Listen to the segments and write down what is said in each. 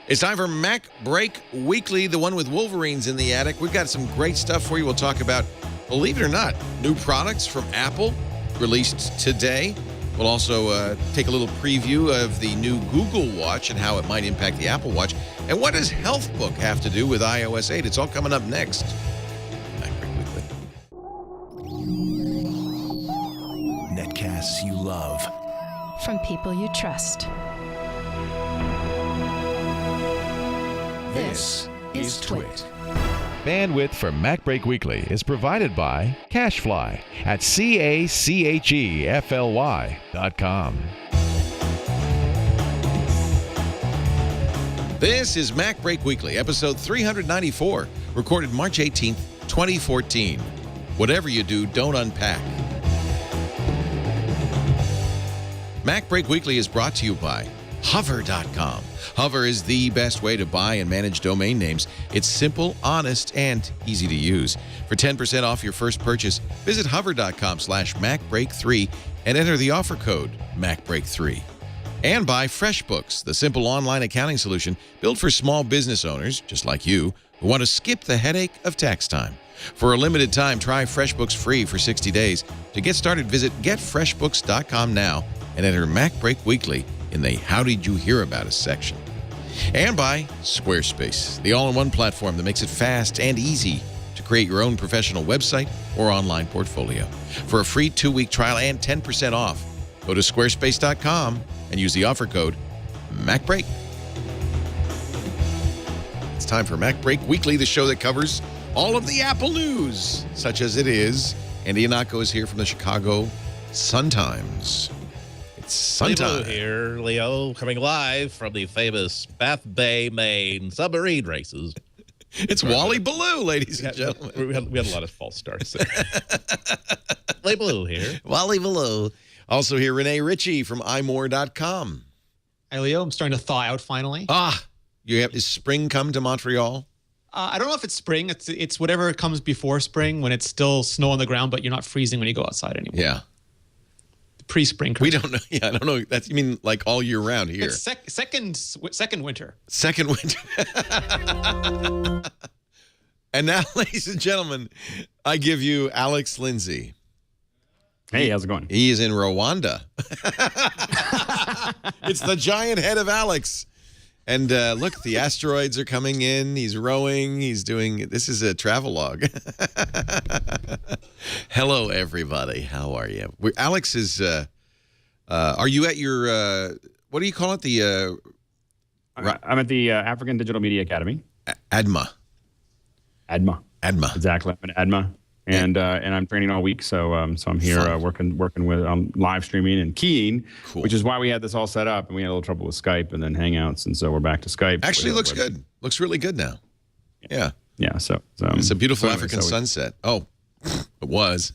It's time for MacBreak Weekly, the one with Wolverines in the attic. We've got some great stuff for you. We'll talk about, believe it or not, new products from Apple released today. We'll also take a little preview of the new Google Watch and how it might impact the Apple Watch. And what does Healthbook have to do with iOS 8? It's all coming up next. MacBreak Weekly. Netcasts you love. From people you trust. This is Twit. Bandwidth for MacBreak Weekly is provided by CacheFly at CACHEFLY.com. This is MacBreak Weekly, episode 394, recorded March 18th, 2014. Whatever you do, don't unpack. MacBreak Weekly is brought to you by Hover.com. Hover is the best way to buy and manage domain names. It's simple, honest, and easy to use. For 10% off your first purchase, visit hover.com/MacBreak3 and enter the offer code MacBreak3. And by FreshBooks, the simple online accounting solution built for small business owners, just like you, who want to skip the headache of tax time. For a limited time, try FreshBooks free for 60 days. To get started, visit getfreshbooks.com now and enter MacBreak Weekly in the How Did You Hear About Us section. And by Squarespace, the all-in-one platform that makes it fast and easy to create your own professional website or online portfolio. For a free 2-week trial and 10% off, go to squarespace.com and use the offer code MacBreak. It's time for MacBreak Weekly, the show that covers all of the Apple news, such as it is. Andy Anako is here from the Chicago Sun-Times. Leo here, Leo, coming live from the famous Bath Bay, Maine submarine races. It's Wally Ballou, ladies and gentlemen. We had a lot of false starts there. Wally Ballou here. Wally Ballou. Also here, Renee Ritchie from imore.com. Hi, Leo. I'm starting to thaw out finally. Is spring come to Montreal? I don't know if it's spring. It's whatever comes before spring when it's still snow on the ground, but you're not freezing when you go outside anymore. Yeah. Pre-spring. We don't know. Yeah, I don't know. You mean like all year round here? It's second winter. Second winter. And now, ladies and gentlemen, I give you Alex Lindsay. Hey, how's it going? He is in Rwanda. It's the giant head of Alex. And look, the asteroids are coming in. He's rowing. He's doing, this is a travelogue. Hello, everybody. How are you? Alex is, are you at your, what do you call it? I'm at the African Digital Media Academy. ADMA. ADMA. ADMA. Exactly. I'm at ADMA. And I'm training all week, so I'm here working with live streaming and keying, cool. Which is why we had this all set up, and we had a little trouble with Skype and then Hangouts, and so we're back to Skype. Actually, looks good. Looks really good now. Yeah. Yeah. So it's a beautiful African sunset. Oh, it was.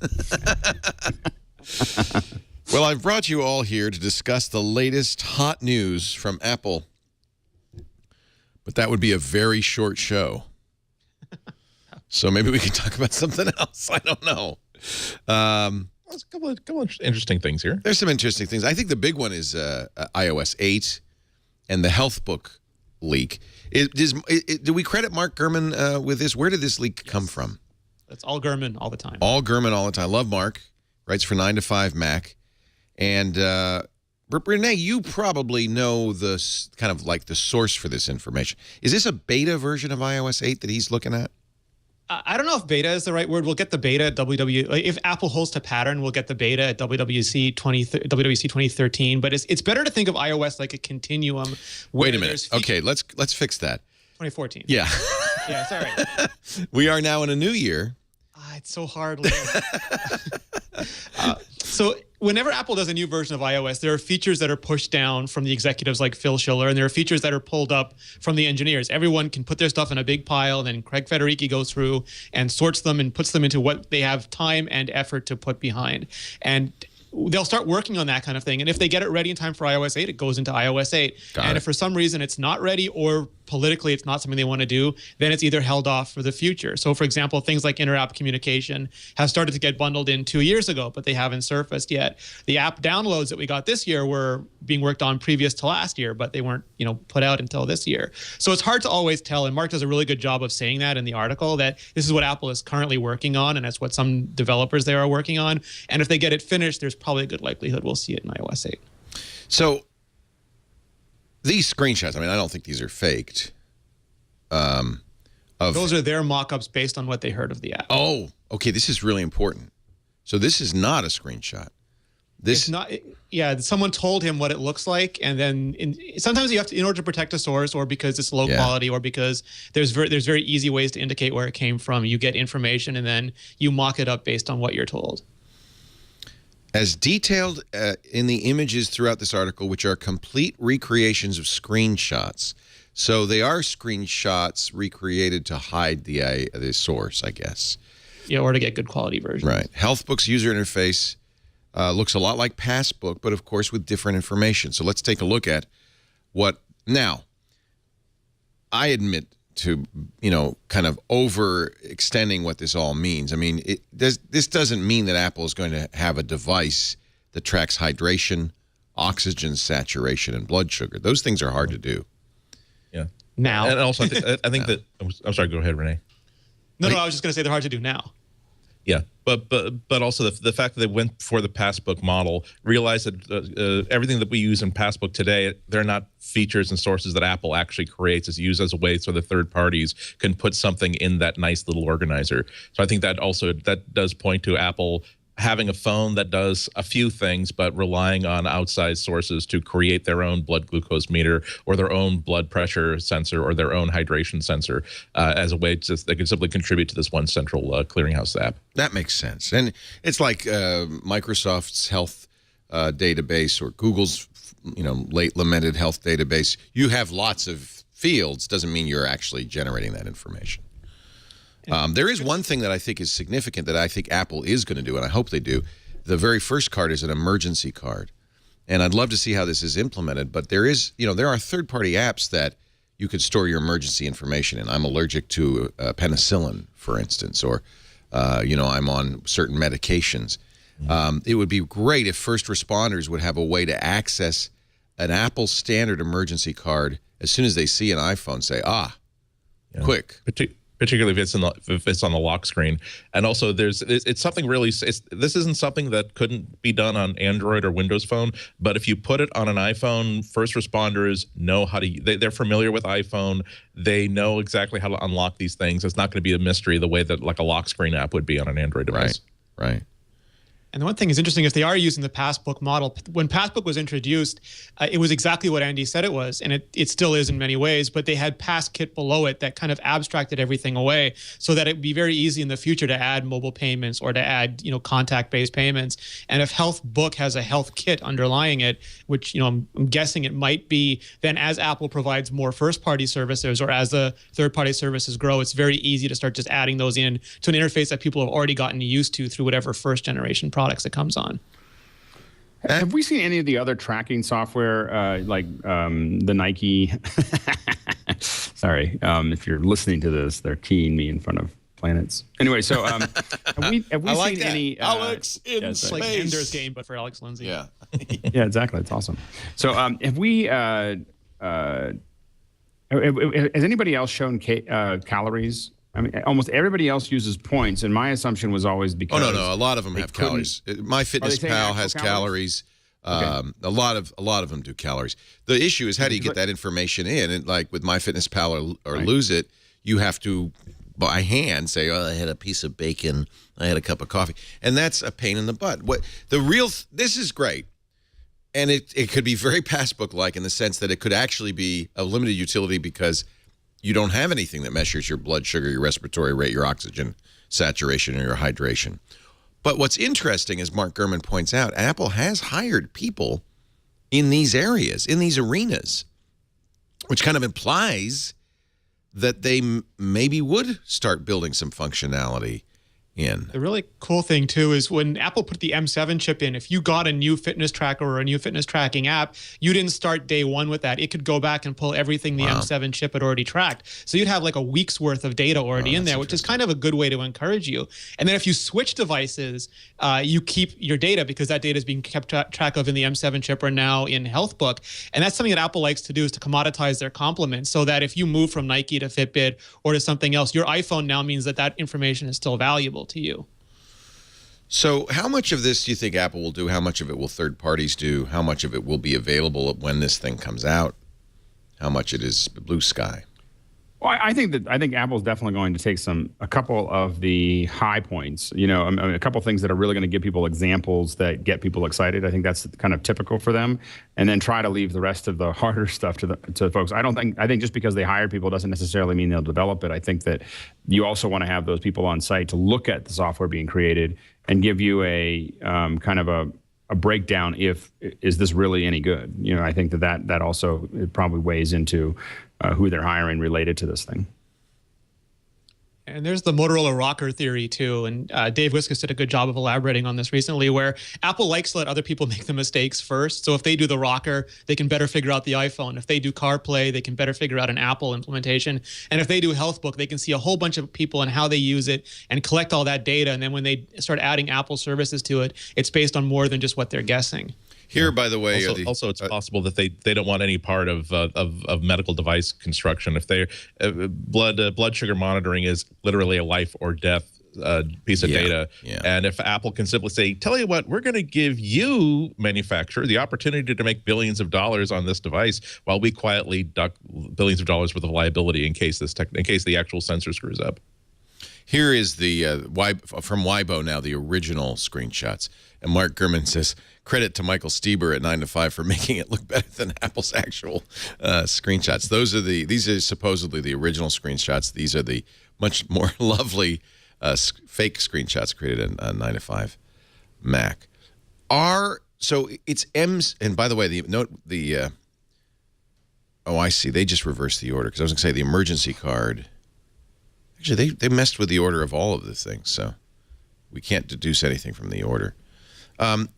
Well, I've brought you all here to discuss the latest hot news from Apple, but that would be a very short show. So maybe we can talk about something else. I don't know. There's a couple of interesting things here. There's some interesting things. I think the big one is iOS 8 and the Healthbook leak. Do we credit Mark Gurman with this? Where did this leak come from? It's all Gurman all the time. All Gurman all the time. Love Mark. Writes for 9 to 5 Mac. And Renee, you probably know the kind of like the source for this information. Is this a beta version of iOS 8 that he's looking at? I don't know if beta is the right word. We'll get the beta at if Apple holds to pattern, we'll get the beta at WWDC 2013. But it's better to think of iOS like a continuum. Wait a minute. Okay, let's fix that. 2014. Yeah. Yeah, sorry. We are now in a new year. It's so hard. So whenever Apple does a new version of iOS, there are features that are pushed down from the executives like Phil Schiller, and there are features that are pulled up from the engineers. Everyone can put their stuff in a big pile, and then Craig Federighi goes through and sorts them and puts them into what they have time and effort to put behind. And they'll start working on that kind of thing. And if they get it ready in time for iOS 8, it goes into iOS 8. And if for some reason it's not ready or politically it's not something they want to do, then it's either held off for the future. So, for example, things like inter-app communication have started to get bundled in 2 years ago, but they haven't surfaced yet. The app downloads that we got this year were being worked on previous to last year, but they weren't, put out until this year. So it's hard to always tell. And Mark does a really good job of saying that in the article, that this is what Apple is currently working on, and that's what some developers there are working on. And if they get it finished, there's probably a good likelihood we'll see it in iOS 8. So these screenshots, I don't think these are faked. Those are their mock-ups based on what they heard of the app. Oh, okay. This is really important. So this is not a screenshot. It's not. Yeah, someone told him what it looks like, and then sometimes you have to, in order to protect a source, or because it's low quality, or because there's very easy ways to indicate where it came from. You get information, and then you mock it up based on what you're told. As detailed in the images throughout this article, which are complete recreations of screenshots. So they are screenshots recreated to hide the source, I guess. Yeah, or to get good quality versions. Right. Healthbook's user interface looks a lot like Passbook, but of course with different information. So let's take a look at what now. I admit to kind of overextending what this all means. This doesn't mean that Apple is going to have a device that tracks hydration, oxygen saturation, and blood sugar. Those things are hard to do. Yeah. Now. And also, I think that I'm sorry. Go ahead, Renee. No, I was just going to say they're hard to do now. Yeah, but also the fact that they went for the Passbook model, realized that everything that we use in Passbook today, they're not features and sources that Apple actually creates. It's used as a way so the third parties can put something in that nice little organizer. So I think that does point to Apple having a phone that does a few things, but relying on outside sources to create their own blood glucose meter or their own blood pressure sensor or their own hydration sensor as a way they can simply contribute to this one central clearinghouse app. That makes sense. And it's like Microsoft's health database or Google's late lamented health database. You have lots of fields, doesn't mean you're actually generating that information. There is one thing that I think is significant that I think Apple is going to do, and I hope they do. The very first card is an emergency card. And I'd love to see how this is implemented. But there are third-party apps that you could store your emergency information in. I'm allergic to penicillin, for instance, or, I'm on certain medications. It would be great if first responders would have a way to access an Apple standard emergency card as soon as they see an iPhone, say, quick. Particularly if it's on the lock screen. And also it's something really, this isn't something that couldn't be done on Android or Windows Phone, but if you put it on an iPhone, first responders know how to, they're familiar with iPhone. They know exactly how to unlock these things. It's not going to be a mystery the way that like a lock screen app would be on an Android device. Right. And the one thing is interesting, if they are using the Passbook model, when Passbook was introduced, it was exactly what Andy said it was, and it still is in many ways, but they had PassKit below it that kind of abstracted everything away so that it would be very easy in the future to add mobile payments or to add, contact-based payments. And if Healthbook has a health kit underlying it, which, I'm guessing it might be, then as Apple provides more first-party services or as the third-party services grow, it's very easy to start just adding those in to an interface that people have already gotten used to through whatever first-generation products it comes on. Have we seen any of the other tracking software, like the Nike? Sorry, if you're listening to this, they're keying me in front of planets. Anyway, so have we like seen that. any Alex in space? Like Ender's Game, but for Alex Lindsay. Yeah. Yeah, exactly. It's awesome. So have we? Has anybody else shown calories? Almost everybody else uses points, and my assumption was always because. Oh no, a lot of them have calories. MyFitnessPal has calories. Okay. A lot of them do calories. The issue is how do you get that information in? And like with MyFitnessPal or Lose It, you have to by hand say, "Oh, I had a piece of bacon, I had a cup of coffee," and that's a pain in the butt. This is great. And it could be very Passbook-like in the sense that it could actually be a limited utility because you don't have anything that measures your blood sugar, your respiratory rate, your oxygen saturation, or your hydration. But what's interesting, as Mark Gurman points out, Apple has hired people in these areas, in these arenas, which kind of implies that they maybe would start building some functionality in. The really cool thing too is when Apple put the M7 chip in, if you got a new fitness tracker or a new fitness tracking app, you didn't start day one with that. It could go back and pull everything the M7 chip had already tracked. So you'd have like a week's worth of data already in there, which is kind of a good way to encourage you. And then if you switch devices, you keep your data because that data is being kept track of in the M7 chip or now in Healthbook. And that's something that Apple likes to do, is to commoditize their complements, so that if you move from Nike to Fitbit or to something else, your iPhone now means that that information is still valuable to you. So how much of this do you think Apple will do? How much of it will third parties do? How much of it will be available when this thing comes out? How much it is blue sky? Well, I think Apple's definitely going to take a couple of the high points, a couple of things that are really going to give people examples that get people excited. I think that's kind of typical for them, and then try to leave the rest of the harder stuff to folks. I think just because they hire people doesn't necessarily mean they'll develop it. I think that you also want to have those people on site to look at the software being created and give you a kind of a breakdown. Is this really any good? I think that also it probably weighs into who they're hiring related to this thing. And there's the Motorola rocker theory too. And Dave Wiskus did a good job of elaborating on this recently, where Apple likes to let other people make the mistakes first. So if they do the rocker, they can better figure out the iPhone. If they do CarPlay, they can better figure out an Apple implementation. And if they do Healthbook, they can see a whole bunch of people and how they use it and collect all that data. And then when they start adding Apple services to it, it's based on more than just what they're guessing. Here, by the way, also it's possible that they don't want any part of medical device construction. If they blood sugar monitoring is literally a life or death piece of data, and if Apple can simply say, "Tell you what, we're going to give you, manufacturer, the opportunity to make billions of dollars on this device, while we quietly duck billions of dollars worth of liability in case the actual sensor screws up." Here is the from Weibo now, the original screenshots. And Mark Gurman says, credit to Michael Stieber at 9 to 5 for making it look better than Apple's actual screenshots. These are supposedly the original screenshots. These are the much more lovely fake screenshots created at 9 to 5 Mac. So it's M's, and by the way, oh, I see. They just reversed the order, because I was going to say the emergency card. Actually, they messed with the order of all of the things, so we can't deduce anything from the order.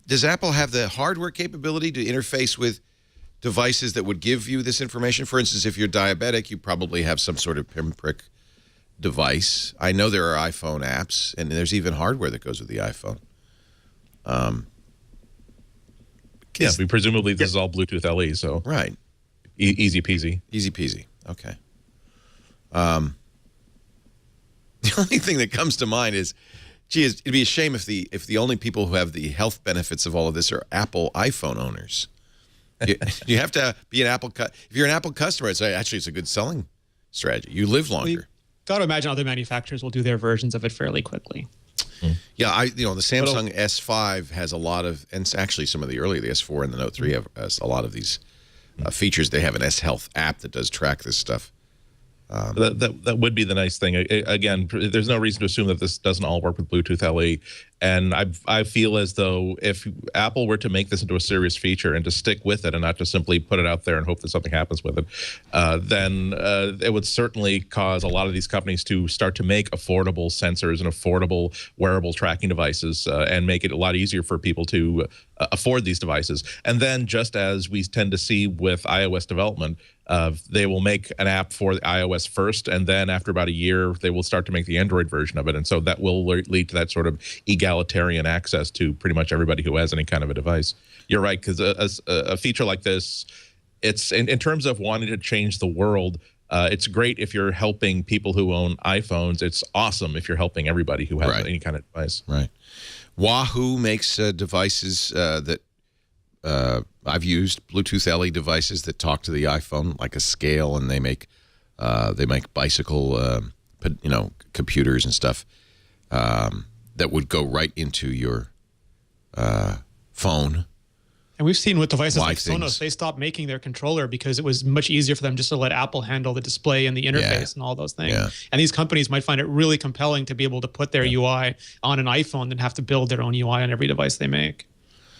Does Apple have the hardware capability to interface with devices that would give you this information? For instance, if you're diabetic, you probably have some sort of pinprick device. I know there are iPhone apps, and there's even hardware that goes with the iPhone. Presumably this is all Bluetooth LE, so right, easy peasy. Easy peasy. Okay. The only thing that comes to mind is, gee, it'd be a shame if the only people who have the health benefits of all of this are Apple iPhone owners. You have to be an Apple. If you're an Apple customer, it's a good selling strategy. You live longer. Well, got to imagine other manufacturers will do their versions of it fairly quickly. Yeah, the Samsung S5 has a lot of, and actually some of the S4 and the Note 3 have a lot of these features. They have an S Health app that does track this stuff. That would be the nice thing. Again, there's no reason to assume that this doesn't all work with Bluetooth LE. And I feel as though if Apple were to make this into a serious feature and to stick with it and not just simply put it out there and hope that something happens with it, then it would certainly cause a lot of these companies to start to make affordable sensors and affordable wearable tracking devices and make it a lot easier for people to afford these devices. And then, just as we tend to see with iOS development, they will make an app for the iOS first, and then after about a year, they will start to make the Android version of it. And so that will lead to that sort of egalitarian access to pretty much everybody who has any kind of a device. You're right, because a feature like this, it's in terms of wanting to change the world, it's great if you're helping people who own iPhones. It's awesome if you're helping everybody who has any kind of device. Right. Wahoo makes devices that I've used, Bluetooth LE devices that talk to the iPhone, like a scale, and they make bicycle, computers and stuff that would go right into your phone. And we've seen with devices like Sonos, they stopped making their controller because it was much easier for them just to let Apple handle the display and the interface and all those things. Yeah. And these companies might find it really compelling to be able to put their UI on an iPhone than have to build their own UI on every device they make.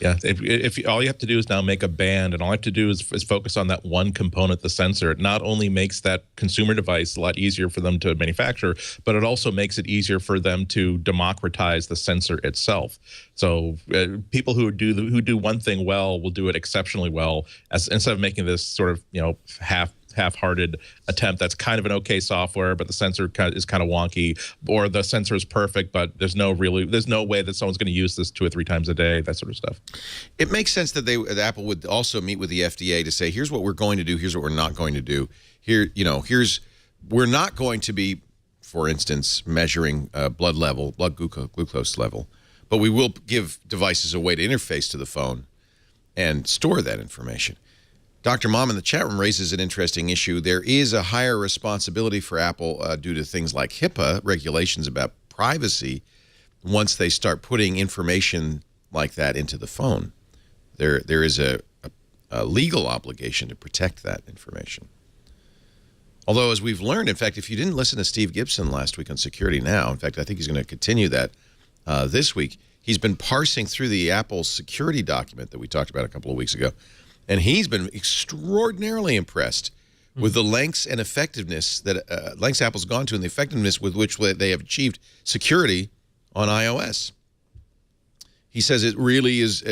Yeah, if all you have to do is now make a band, and all you have to do is focus on that one component, the sensor, it not only makes that consumer device a lot easier for them to manufacture, but it also makes it easier for them to democratize the sensor itself. So people who do one thing well will do it exceptionally well, instead of making this sort of half-hearted attempt that's kind of an okay software, but the sensor is kind of wonky, or the sensor is perfect, but there's no way that someone's going to use this 2 or 3 times a day, that sort of stuff. It makes sense that Apple would also meet with the FDA to say, here's what we're going to do, here's what we're not going to do. We're not going to be, for instance, measuring blood glucose level, but we will give devices a way to interface to the phone and store that information. Dr. Mom in the chat room raises an interesting issue. There is a higher responsibility for Apple due to things like HIPAA regulations about privacy once they start putting information like that into the phone. There is a legal obligation to protect that information. Although, as we've learned, in fact, if you didn't listen to Steve Gibson last week on Security Now, in fact, I think he's going to continue that this week. He's been parsing through the Apple security document that we talked about a couple of weeks ago. And he's been extraordinarily impressed with the lengths and effectiveness that lengths Apple's gone to and the effectiveness with which they have achieved security on iOS. He says it really is,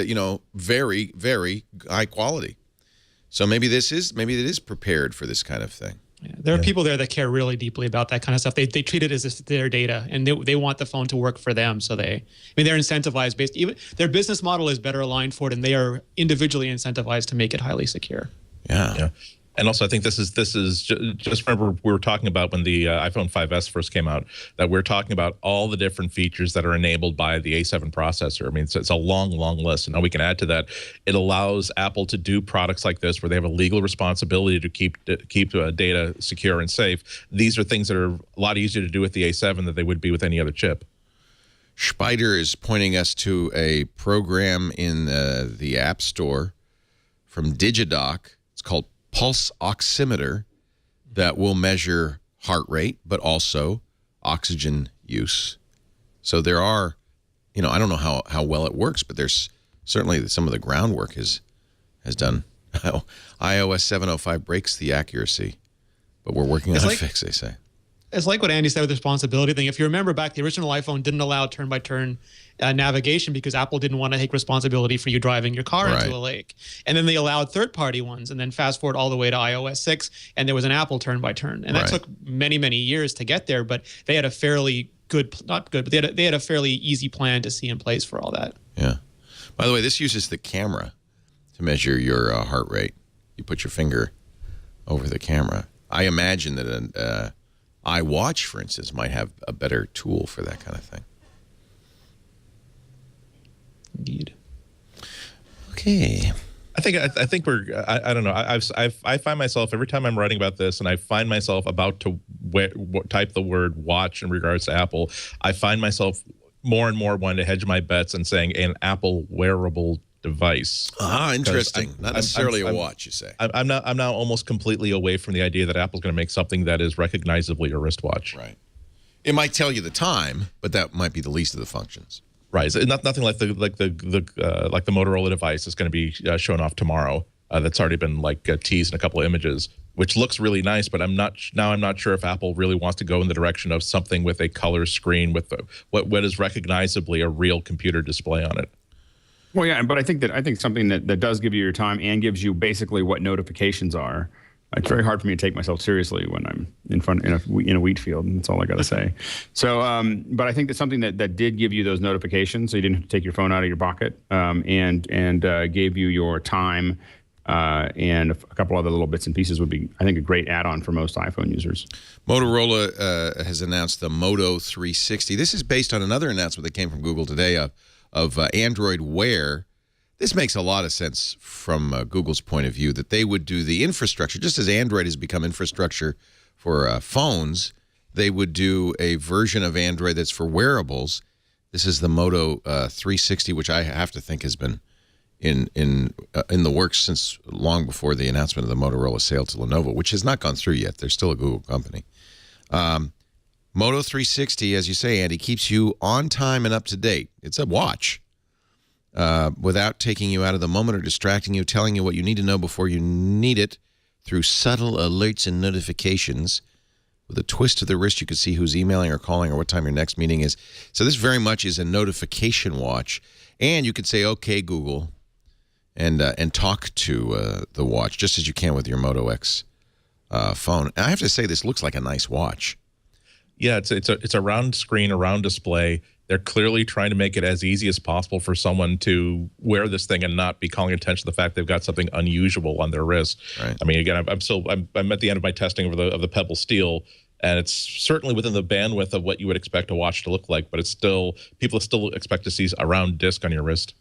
very, very high quality. So maybe it is prepared for this kind of thing. Yeah, there are people there that care really deeply about that kind of stuff. They treat it as if their data, and they want the phone to work for them. So they're incentivized based. Even their business model is better aligned for it, and they are individually incentivized to make it highly secure. Yeah. And also, I think this is just remember we were talking about when the iPhone 5S first came out, that we're talking about all the different features that are enabled by the A7 processor. I mean, it's a long list. And now we can add to that. It allows Apple to do products like this where they have a legal responsibility to keep data secure and safe. These are things that are a lot easier to do with the A7 than they would be with any other chip. Spider is pointing us to a program in the App Store from Digidoc. It's called Pulse Oximeter that will measure heart rate, but also oxygen use. So there are, I don't know how well it works, but there's certainly some of the groundwork has done. iOS 7.05 breaks the accuracy, but we're working on a fix, they say. It's like what Andy said with the responsibility thing. If you remember back, the original iPhone didn't allow turn-by-turn navigation because Apple didn't want to take responsibility for you driving your car into a lake. And then they allowed third-party ones. And then fast forward all the way to iOS 6, and there was an Apple turn-by-turn. And that took many, many years to get there. But they had a fairly they had a fairly easy plan to see in place for all that. Yeah. By the way, this uses the camera to measure your heart rate. You put your finger over the camera. I imagine that an iWatch, for instance, might have a better tool for that kind of thing. Indeed. Okay. I think we're. I don't know. I find myself every time I'm writing about this, and I find myself about to type the word watch in regards to Apple. I find myself more and more wanting to hedge my bets and saying an Apple wearable device. Interesting. Not necessarily a watch, you say. I'm now almost completely away from the idea that Apple's going to make something that is recognizably a wristwatch. Right. It might tell you the time, but that might be the least of the functions. Right. It's nothing like the Motorola device is going to be shown off tomorrow. That's already been teased in a couple of images, which looks really nice. But I'm not sure if Apple really wants to go in the direction of something with a color screen with what is recognizably a real computer display on it. Well, yeah, but I think something that does give you your time and gives you basically what notifications are. It's very hard for me to take myself seriously when I'm in a wheat field. That's all I got to say. So, but I think that's something that did give you those notifications, so you didn't have to take your phone out of your pocket, and gave you your time, and a couple other little bits and pieces would be, I think, a great add-on for most iPhone users. Motorola has announced the Moto 360. This is based on another announcement that came from Google today of Android Wear. This makes a lot of sense from Google's point of view, that they would do the infrastructure, just as Android has become infrastructure for phones, they would do a version of Android that's for wearables. This is the Moto 360, which I have to think has been in the works since long before the announcement of the Motorola sale to Lenovo, which has not gone through yet. They're still a Google company. Moto 360, as you say, Andy, keeps you on time and up to date. It's a watch. without taking you out of the moment or distracting you, telling you what you need to know before you need it through subtle alerts and notifications. With a twist of the wrist, you can see who's emailing or calling or what time your next meeting is. So this very much is a notification watch. And you could say, okay, Google, and talk to the watch, just as you can with your Moto X phone. And I have to say, this looks like a nice watch. Yeah, it's a round screen, a round display. They're clearly trying to make it as easy as possible for someone to wear this thing and not be calling attention to the fact they've got something unusual on their wrist. Right. I mean, again, I'm at the end of my testing of the Pebble Steel, and it's certainly within the bandwidth of what you would expect a watch to look like, but it's still, people still expect to see a round disc on your wrist.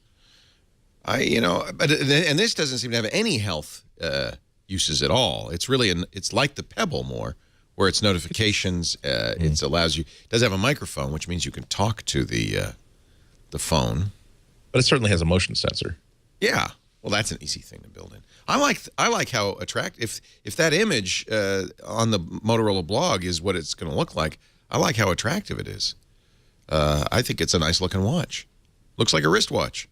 And this doesn't seem to have any health uses at all. It's really it's like the Pebble more, where it's notifications. It allows you. It does have a microphone, which means you can talk to the phone. But it certainly has a motion sensor. Yeah, well, that's an easy thing to build in. I like how attractive. If that image on the Motorola blog is what it's going to look like, I like how attractive it is. I think it's a nice looking watch. Looks like a wristwatch.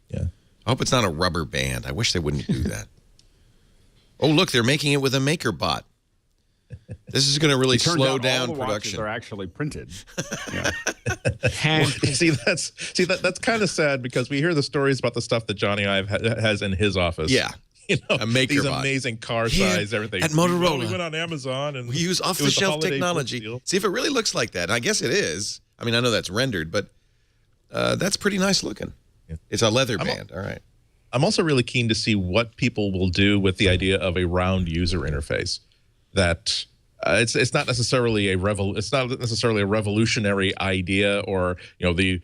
Yeah. I hope it's not a rubber band. I wish they wouldn't do that. Oh, look, they're making it with a MakerBot. This is going to really slow down production. They're actually printed. Yeah. That's kind of sad, because we hear the stories about the stuff that Jony Ive has in his office. Yeah. A MakerBot. These MakerBot. amazing car size, everything. At Motorola. We went on Amazon and we use off-the-shelf technology. See if it really looks like that. And I guess it is. I mean, I know that's rendered, but that's pretty nice looking. Yeah. It's a leather band. All right. I'm also really keen to see what people will do with the idea of a round user interface. That it's not necessarily a revolutionary idea, or the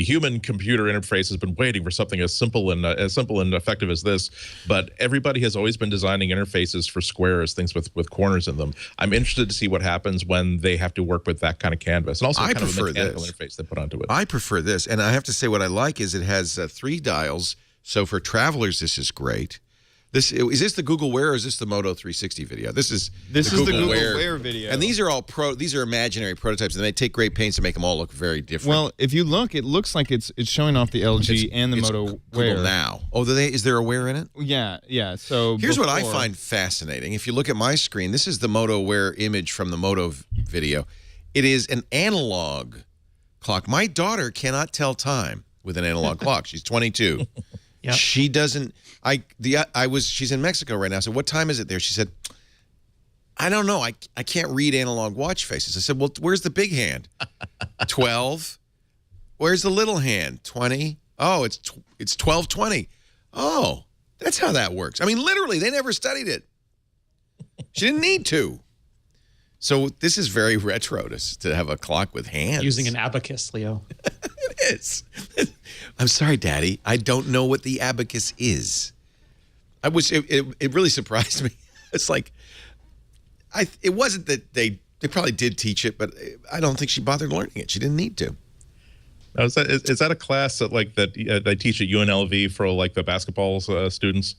human computer interface has been waiting for something as simple and effective as this. But everybody has always been designing interfaces for squares, things with corners in them. I'm interested to see what happens when they have to work with that kind of canvas, and also kind of a mechanical interface they put onto it. I prefer this, and I have to say what I like is it has 3 dials. So for travelers, this is great. Is this the Google Wear, or is this the Moto 360 video? This is the Google Wear video. And these are all these are imaginary prototypes, and they take great pains to make them all look very different. Well, if you look, it looks like it's showing off the LG and the Moto Wear. Now. Oh, is there a Wear in it? Yeah. So here's what I find fascinating. If you look at my screen, this is the Moto Wear image from the Moto video. It is an analog clock. My daughter cannot tell time with an analog clock. She's 22. Yep. She doesn't. She's in Mexico right now. I said, what time is it there? She said, I don't know. I can't read analog watch faces. I said, well, where's the big hand? 12. Where's the little hand? 20. Oh, it's 12:20. Oh, that's how that works. I mean, literally, they never studied it. She didn't need to. So this is very retro to have a clock with hands. Using an abacus, Leo. It is. I'm sorry, Daddy. I don't know what the abacus is. It really surprised me. It's like, it wasn't that they probably did teach it, but I don't think she bothered learning it. She didn't need to. Now, is that a class that they teach at UNLV for the basketball students?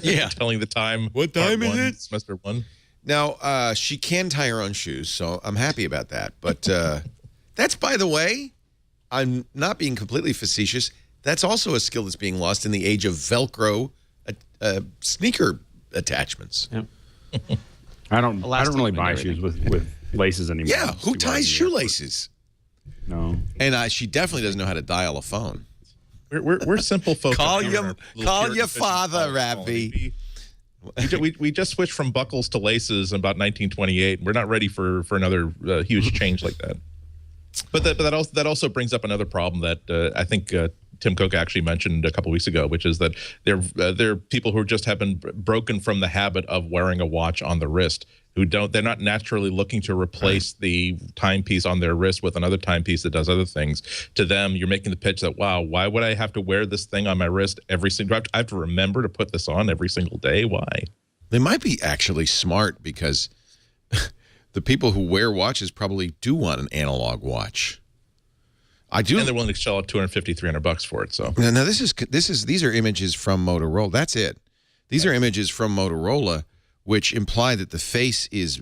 Yeah. Telling the time. What time is it? Semester 1. Now, she can tie her own shoes, so I'm happy about that. But that's, by the way, I'm not being completely facetious. That's also a skill that's being lost in the age of Velcro sneaker attachments. Yep. I don't really buy shoes with laces anymore. Yeah, who ties shoelaces? No. And she definitely doesn't know how to dial a phone. We're simple folks. Call your father, Rabbi. We just switched from buckles to laces in about 1928. We're not ready for another huge change like that. But that also brings up another problem that I think Tim Cook actually mentioned a couple weeks ago, which is that there are people who just have been broken from the habit of wearing a watch on the wrist, they're not naturally looking to replace the timepiece on their wrist with another timepiece that does other things. To them, you're making the pitch that, wow, why would I have to wear this thing on my wrist every single? I have to remember to put this on every single day. Why? They might be actually smart, because the people who wear watches probably do want an analog watch. I do. And they're willing to shell out $250, $300 for it. So now these are images from Motorola. That's it. These are images from Motorola, which imply that the face is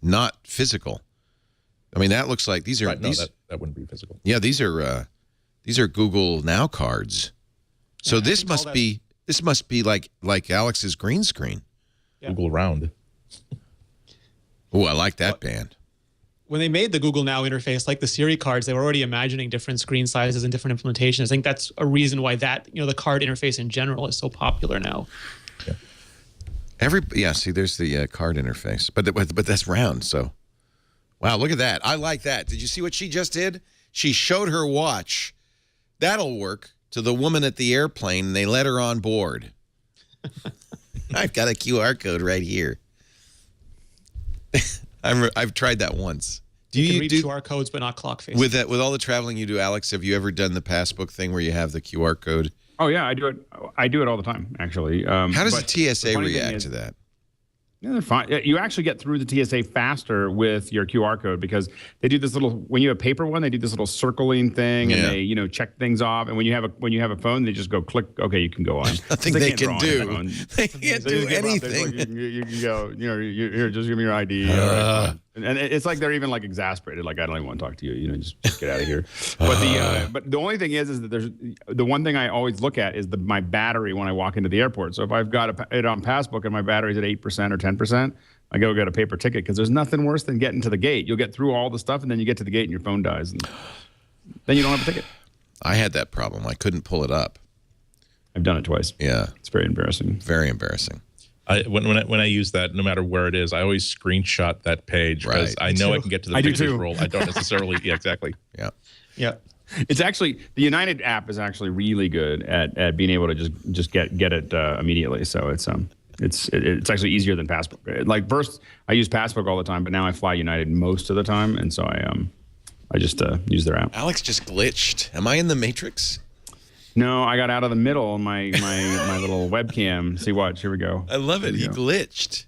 not physical. I mean, that looks like these are. Right, no, that wouldn't be physical. Yeah, these are These are Google Now cards. So this must be like Alex's green screen. Yeah. Google Round. Oh, I like that band. When they made the Google Now interface, like the Siri cards, they were already imagining different screen sizes and different implementations. I think that's a reason why the card interface in general is so popular now. Yeah. See, there's the card interface, but that's round. So, wow, look at that. I like that. Did you see what she just did? She showed her watch. That'll work to the woman at the airplane, and they let her on board. I've got a QR code right here. I've tried that once. You can read QR codes, but not clock faces. With all the traveling you do, Alex, have you ever done the Passbook thing where you have the QR code? Oh yeah, I do it. I do it all the time, actually. How does the TSA react to that? Yeah, they're fine. You actually get through the TSA faster with your QR code because they do this little. When you have a paper one, they do this little circling thing, and they check things off. And when you have a phone, they just go click. Okay, you can go on. Nothing they can do. They can't do anything. You can go. Here, just give me your ID. And it's like they're even like exasperated. Like I don't even want to talk to you. Just get out of here. But the only thing is that there's the one thing I always look at is my battery when I walk into the airport. So if I've got it on Passbook and my battery's at 8% or 10%, I go get a paper ticket because there's nothing worse than getting to the gate. You'll get through all the stuff and then you get to the gate and your phone dies, and then you don't have a ticket. I had that problem. I couldn't pull it up. I've done it twice. Yeah, it's very embarrassing. Very embarrassing. When I use that, no matter where it is, I always screenshot that page because I know I can get to the pictures roll. I don't necessarily. Yeah, exactly. Yeah. It's actually the United app is actually really good at being able to just get it immediately. So it's actually easier than Passbook. Like first, I use Passbook all the time, but now I fly United most of the time, and so I just use their app. Alex just glitched. Am I in the Matrix? No, I got out of the middle on my little webcam. See, watch. Here we go. I love it. He glitched.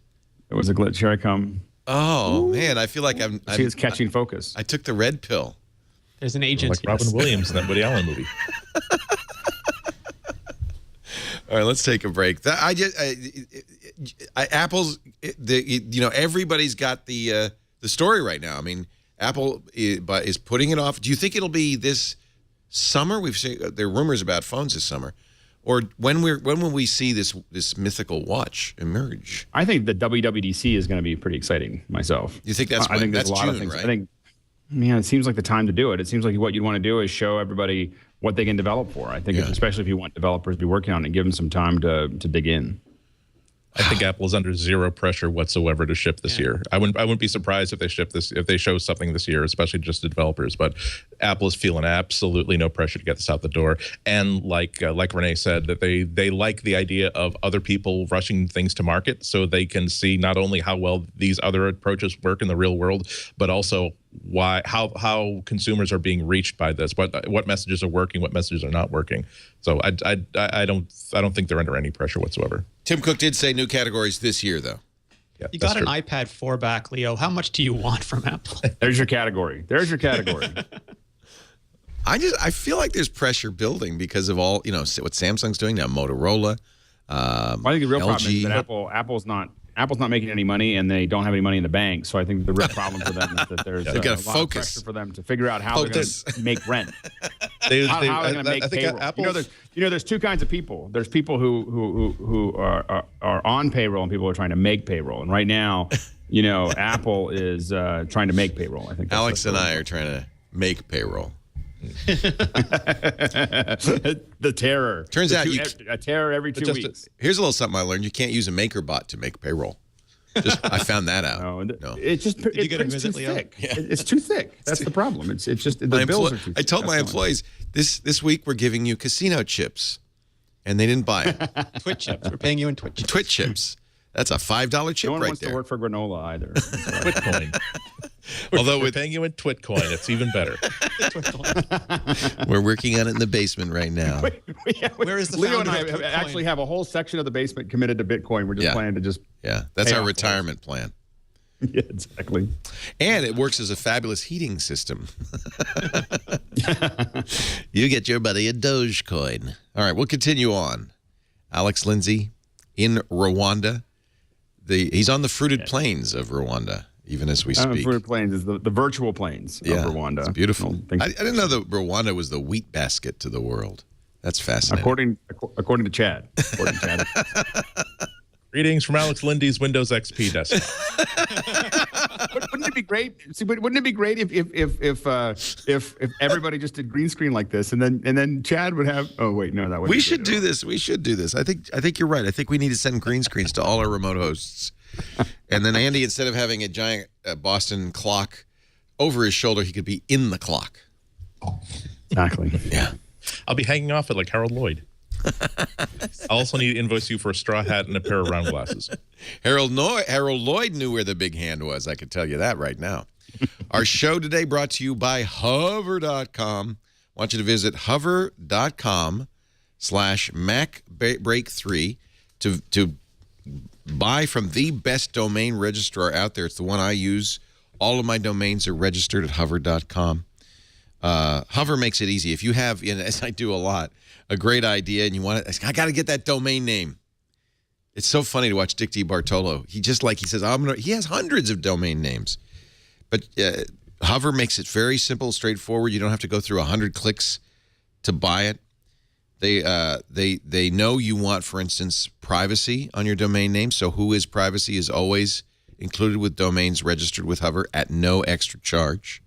It was a glitch. Here I come. Oh, man. I feel like I'm it's catching focus. I took the red pill. There's an agent. Like Robin Williams in that Woody Allen movie. All right, let's take a break. Apple's, everybody's got the story right now. I mean, Apple is putting it off. Do you think it'll be this summer? We've seen there are rumors about phones this summer, or when will we see this mythical watch emerge? I think the WWDC is going to be pretty exciting. Myself, you think that's? I think there's that's a lot June, of things. right? I think, man, it seems like the time to do it. It seems like what you'd want to do is show everybody what they can develop for. I think, especially if you want developers to be working on it, give them some time to dig in. I think Apple is under zero pressure whatsoever to ship this year. I wouldn't be surprised if they show something this year, especially just to developers. But Apple is feeling absolutely no pressure to get this out the door. And like Renee said, that they like the idea of other people rushing things to market, so they can see not only how well these other approaches work in the real world, but also how consumers are being reached by this, what messages are working, what messages are not working. So I don't think they're under any pressure whatsoever. Tim Cook did say new categories this year, though. Yeah, you got an iPad 4 back, Leo. How much do you want from Apple? There's your category. I feel like there's pressure building because of all what Samsung's doing now, Motorola. I think the real LG, problem is that Apple's not making any money, and they don't have any money in the bank. So I think the real problem for them is that there's They've got to a lot of focus pressure for them to figure out how they're going to make rent. How are they going to make payroll? There's two kinds of people. There's people who are on payroll, and people who are trying to make payroll. And right now, Apple is trying to make payroll. I think Alex and I are trying to make payroll. The terror. Turns out a terror every 2 weeks. Here's a little something I learned: you can't use a MakerBot to make payroll. I found that out. No. It's just too thick. Yeah. It's too thick. That's the problem. It's just the bills are too thick. I told my employees this week we're giving you casino chips, and they didn't buy it. Twit chips. We're paying you in Twit chips. Twit chips. That's a $5 chip no one right wants there. to work for granola either. Twitcoin. Although we're paying you in Twitcoin, it's even better. We're working on it in the basement right now. Where is the Leo and I founder of Twitcoin? actually have a whole section of the basement committed to Bitcoin. We're just planning to just that's pay our off retirement plan. Yeah, exactly. And it works as a fabulous heating system. You get your buddy a Dogecoin. All right, we'll continue on. Alex Lindsay in Rwanda. He's on the fruited plains of Rwanda, even as we speak. For planes is the virtual planes of Rwanda. It's beautiful. I I didn't know that Rwanda was the wheat basket to the world. That's fascinating. According to Chad. Greetings from Alex Lindy's Windows XP desktop. Wouldn't it be great? See, wouldn't it be great if everybody just did green screen like this, and then Chad would have? Oh wait, no, that would. We should do this. We should do this. I think you're right. I think we need to send green screens to all our remote hosts, and then Andy, instead of having a giant Boston clock over his shoulder, he could be in the clock. Exactly. Yeah. I'll be hanging off it like Harold Lloyd. I also need to invoice you for a straw hat and a pair of round glasses. Harold Lloyd knew where the big hand was. I can tell you that right now. Our show today brought to you by hover.com. I want you to visit hover.com/MacBreak3 to buy from the best domain registrar out there. It's the one I use. All of my domains are registered at hover.com. Hover makes it easy. If you have, as I do a lot, a great idea and you want it, I got to get that domain name. It's so funny to watch Dick DeBartolo. He says, he has hundreds of domain names. But Hover makes it very simple, straightforward. You don't have to go through 100 clicks to buy it. They know you want, for instance, privacy on your domain name. So who is privacy is always included with domains registered with Hover at no extra charge.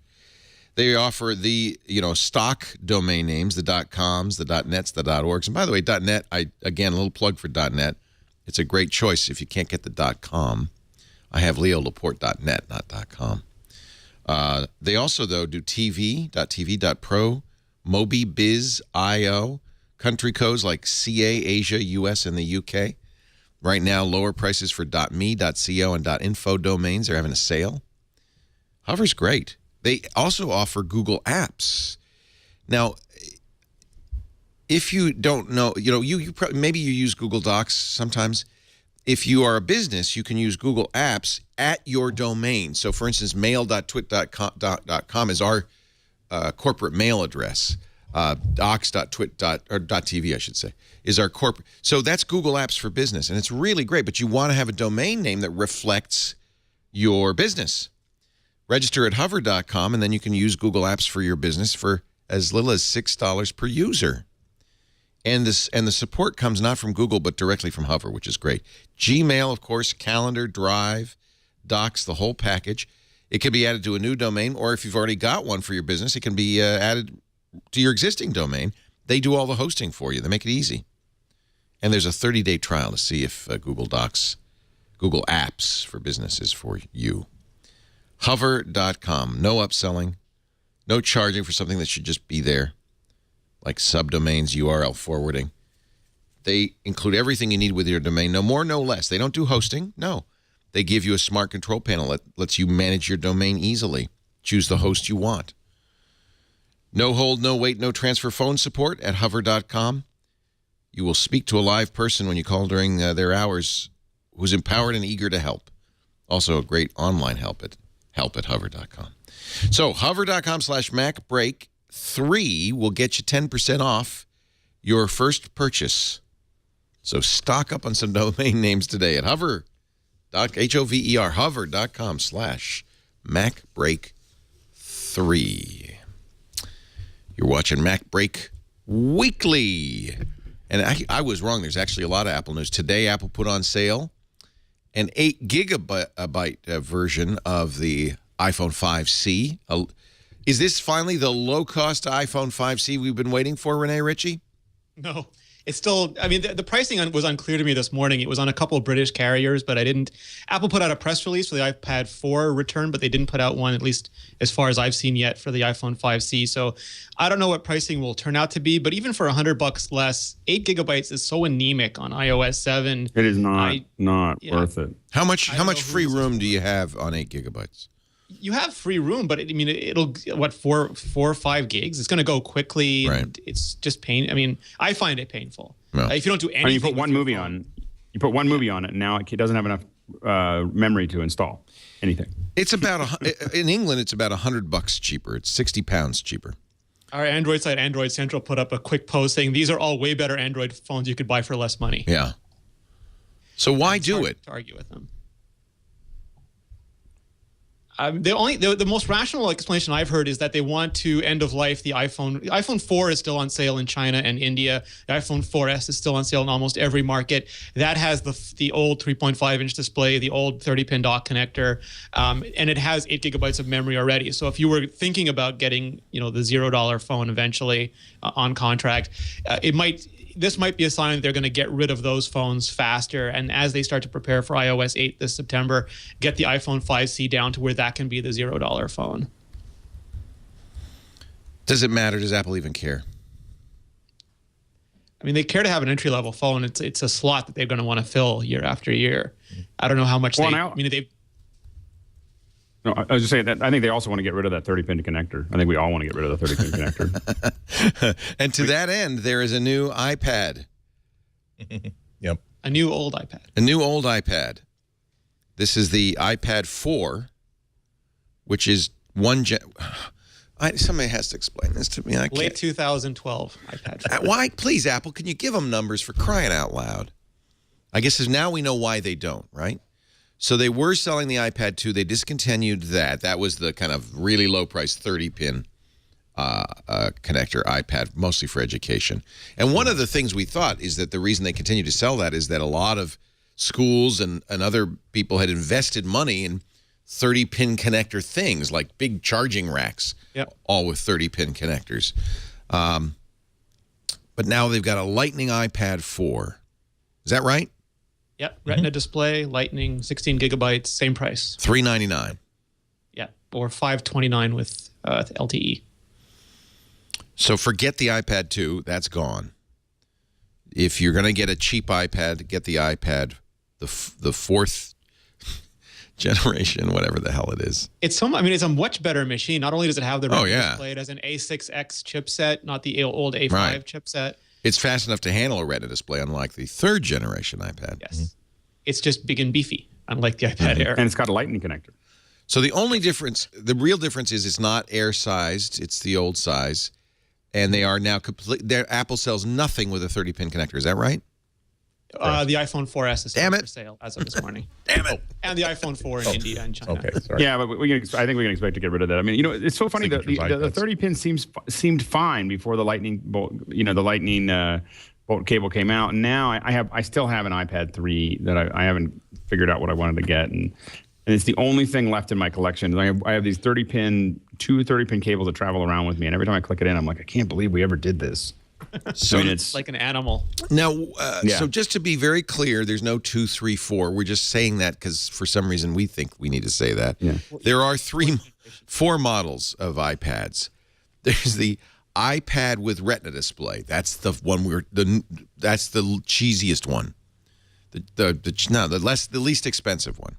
They offer the, stock domain names, the .coms, the .nets, the .orgs. And by the way, .net, again, a little plug for .net. It's a great choice if you can't get the .com. I have leolaporte.net, not .com. They also, though, do TV, .pro, MobiBiz.io, country codes like CA, Asia, US, and the UK. Right now, lower prices for .me, .co, and .info domains. They're having a sale. Hover's great. They also offer Google Apps. Now, if you don't know, maybe you use Google Docs sometimes. If you are a business, you can use Google Apps at your domain. So, for instance, mail.twit.com is our corporate mail address. Docs.twit.tv, I should say, is our corporate. So that's Google Apps for business, and it's really great. But you want to have a domain name that reflects your business. Register at hover.com, and then you can use Google Apps for your business for as little as $6 per user. And the support comes not from Google, but directly from Hover, which is great. Gmail, of course, Calendar, Drive, Docs, the whole package. It can be added to a new domain, or if you've already got one for your business, it can be added to your existing domain. They do all the hosting for you. They make it easy. And there's a 30-day trial to see if Google Apps for Business is for you. Hover.com. No upselling. No charging for something that should just be there, like subdomains, URL forwarding. They include everything you need with your domain. No more, no less. They don't do hosting. No. They give you a smart control panel that lets you manage your domain easily. Choose the host you want. No hold, no wait, no transfer phone support at hover.com. You will speak to a live person when you call during their hours who's empowered and eager to help. Also a great online help at hover.com. So hover.com/MacBreak3 will get you 10% off your first purchase. So stock up on some domain names today at hover.com/MacBreak3. You're watching MacBreak Weekly. And I was wrong. There's actually a lot of Apple news. Today, Apple put on sale an 8 gigabyte version of the iPhone 5C. Is this finally the low-cost iPhone 5C we've been waiting for, Renee Ritchie? No. It's still, the pricing was unclear to me this morning. It was on a couple of British carriers, but Apple put out a press release for the iPad 4 return, but they didn't put out one, at least as far as I've seen yet, for the iPhone 5C. So I don't know what pricing will turn out to be, but even for $100 less, 8 gigabytes is so anemic on iOS 7. It is not worth it. How much free room do you have on 8 gigabytes? You have free room, but it'll 4 or 5 gigs. It's going to go quickly. Right. And it's just pain. I find it painful. No. If you don't do anything, you put one movie on. You put one movie on it, and now it doesn't have enough memory to install anything. It's about in England. It's about $100 cheaper. It's 60 pounds cheaper. Our Android site, Android Central, put up a quick post saying these are all way better Android phones you could buy for less money. Yeah. So why do it? To argue with them. The most rational explanation I've heard is that they want to end of life the iPhone. The iPhone 4 is still on sale in China and India. The iPhone 4S is still on sale in almost every market. That has the old 3.5-inch display, the old 30-pin dock connector, and it has 8 gigabytes of memory already. So if you were thinking about getting, the $0 phone eventually on contract, this might be a sign that they're going to get rid of those phones faster. And as they start to prepare for iOS 8 this September, get the iPhone 5C down to where that can be the $0 phone. Does it matter? Does Apple even care? I mean, they care to have an entry-level phone. It's a slot that they're going to want to fill year after year. I don't know how much No, I was just saying that I think they also want to get rid of that 30-pin connector. I think we all want to get rid of the 30-pin connector. And to that end, there is a new iPad. Yep. A new old iPad. A new old iPad. This is the iPad 4, which is somebody has to explain this to me. I can't. Late 2012 iPad 4. Why? Please, Apple, can you give them numbers for crying out loud? I guess now we know why they don't, right? So they were selling the iPad 2. They discontinued that. That was the kind of really low-price 30-pin connector iPad, mostly for education. And one of the things we thought is that the reason they continue to sell that is that a lot of schools and other people had invested money in 30-pin connector things, like big charging racks, all with 30-pin connectors. But now they've got a Lightning iPad 4. Is that right? Yep, Retina display, Lightning, 16 gigabytes, same price. $399. Yeah, or $529 with LTE. So forget the iPad 2. That's gone. If you're going to get a cheap iPad, get the iPad, the fourth generation, whatever the hell it is. It's a much better machine. Not only does it have the Retina yeah. display, it has an A6X chipset, not the old A5 chipset. It's fast enough to handle a Retina display, unlike the third generation iPad. Yes. It's just big and beefy, unlike the iPad Air. And it's got a Lightning connector. So the only difference, the real difference is it's not Air-sized. It's the old size. And they are now complete. Apple sells nothing with a 30-pin connector. Is that right? The iPhone 4S is Damn it. for sale as of this morning. Damn it. And the iPhone 4 in India and China. Okay, sorry. Yeah, but I think we can expect to get rid of that. I mean, it's so funny that the 30-pin seemed fine before the Lightning bolt, the Lightning bolt cable came out. And now I still have an iPad 3 that I haven't figured out what I wanted to get, and it's the only thing left in my collection. I have these 30-pin cables that travel around with me, and every time I click it in, I'm like, I can't believe we ever did this. So It's like an animal. Now, so just to be very clear, there's no 2, 3, 4. We're just saying that because for some reason we think we need to say that. Yeah. There are 4 models of iPads. There's the iPad with Retina display. That's the one that's the cheesiest one. The least expensive one.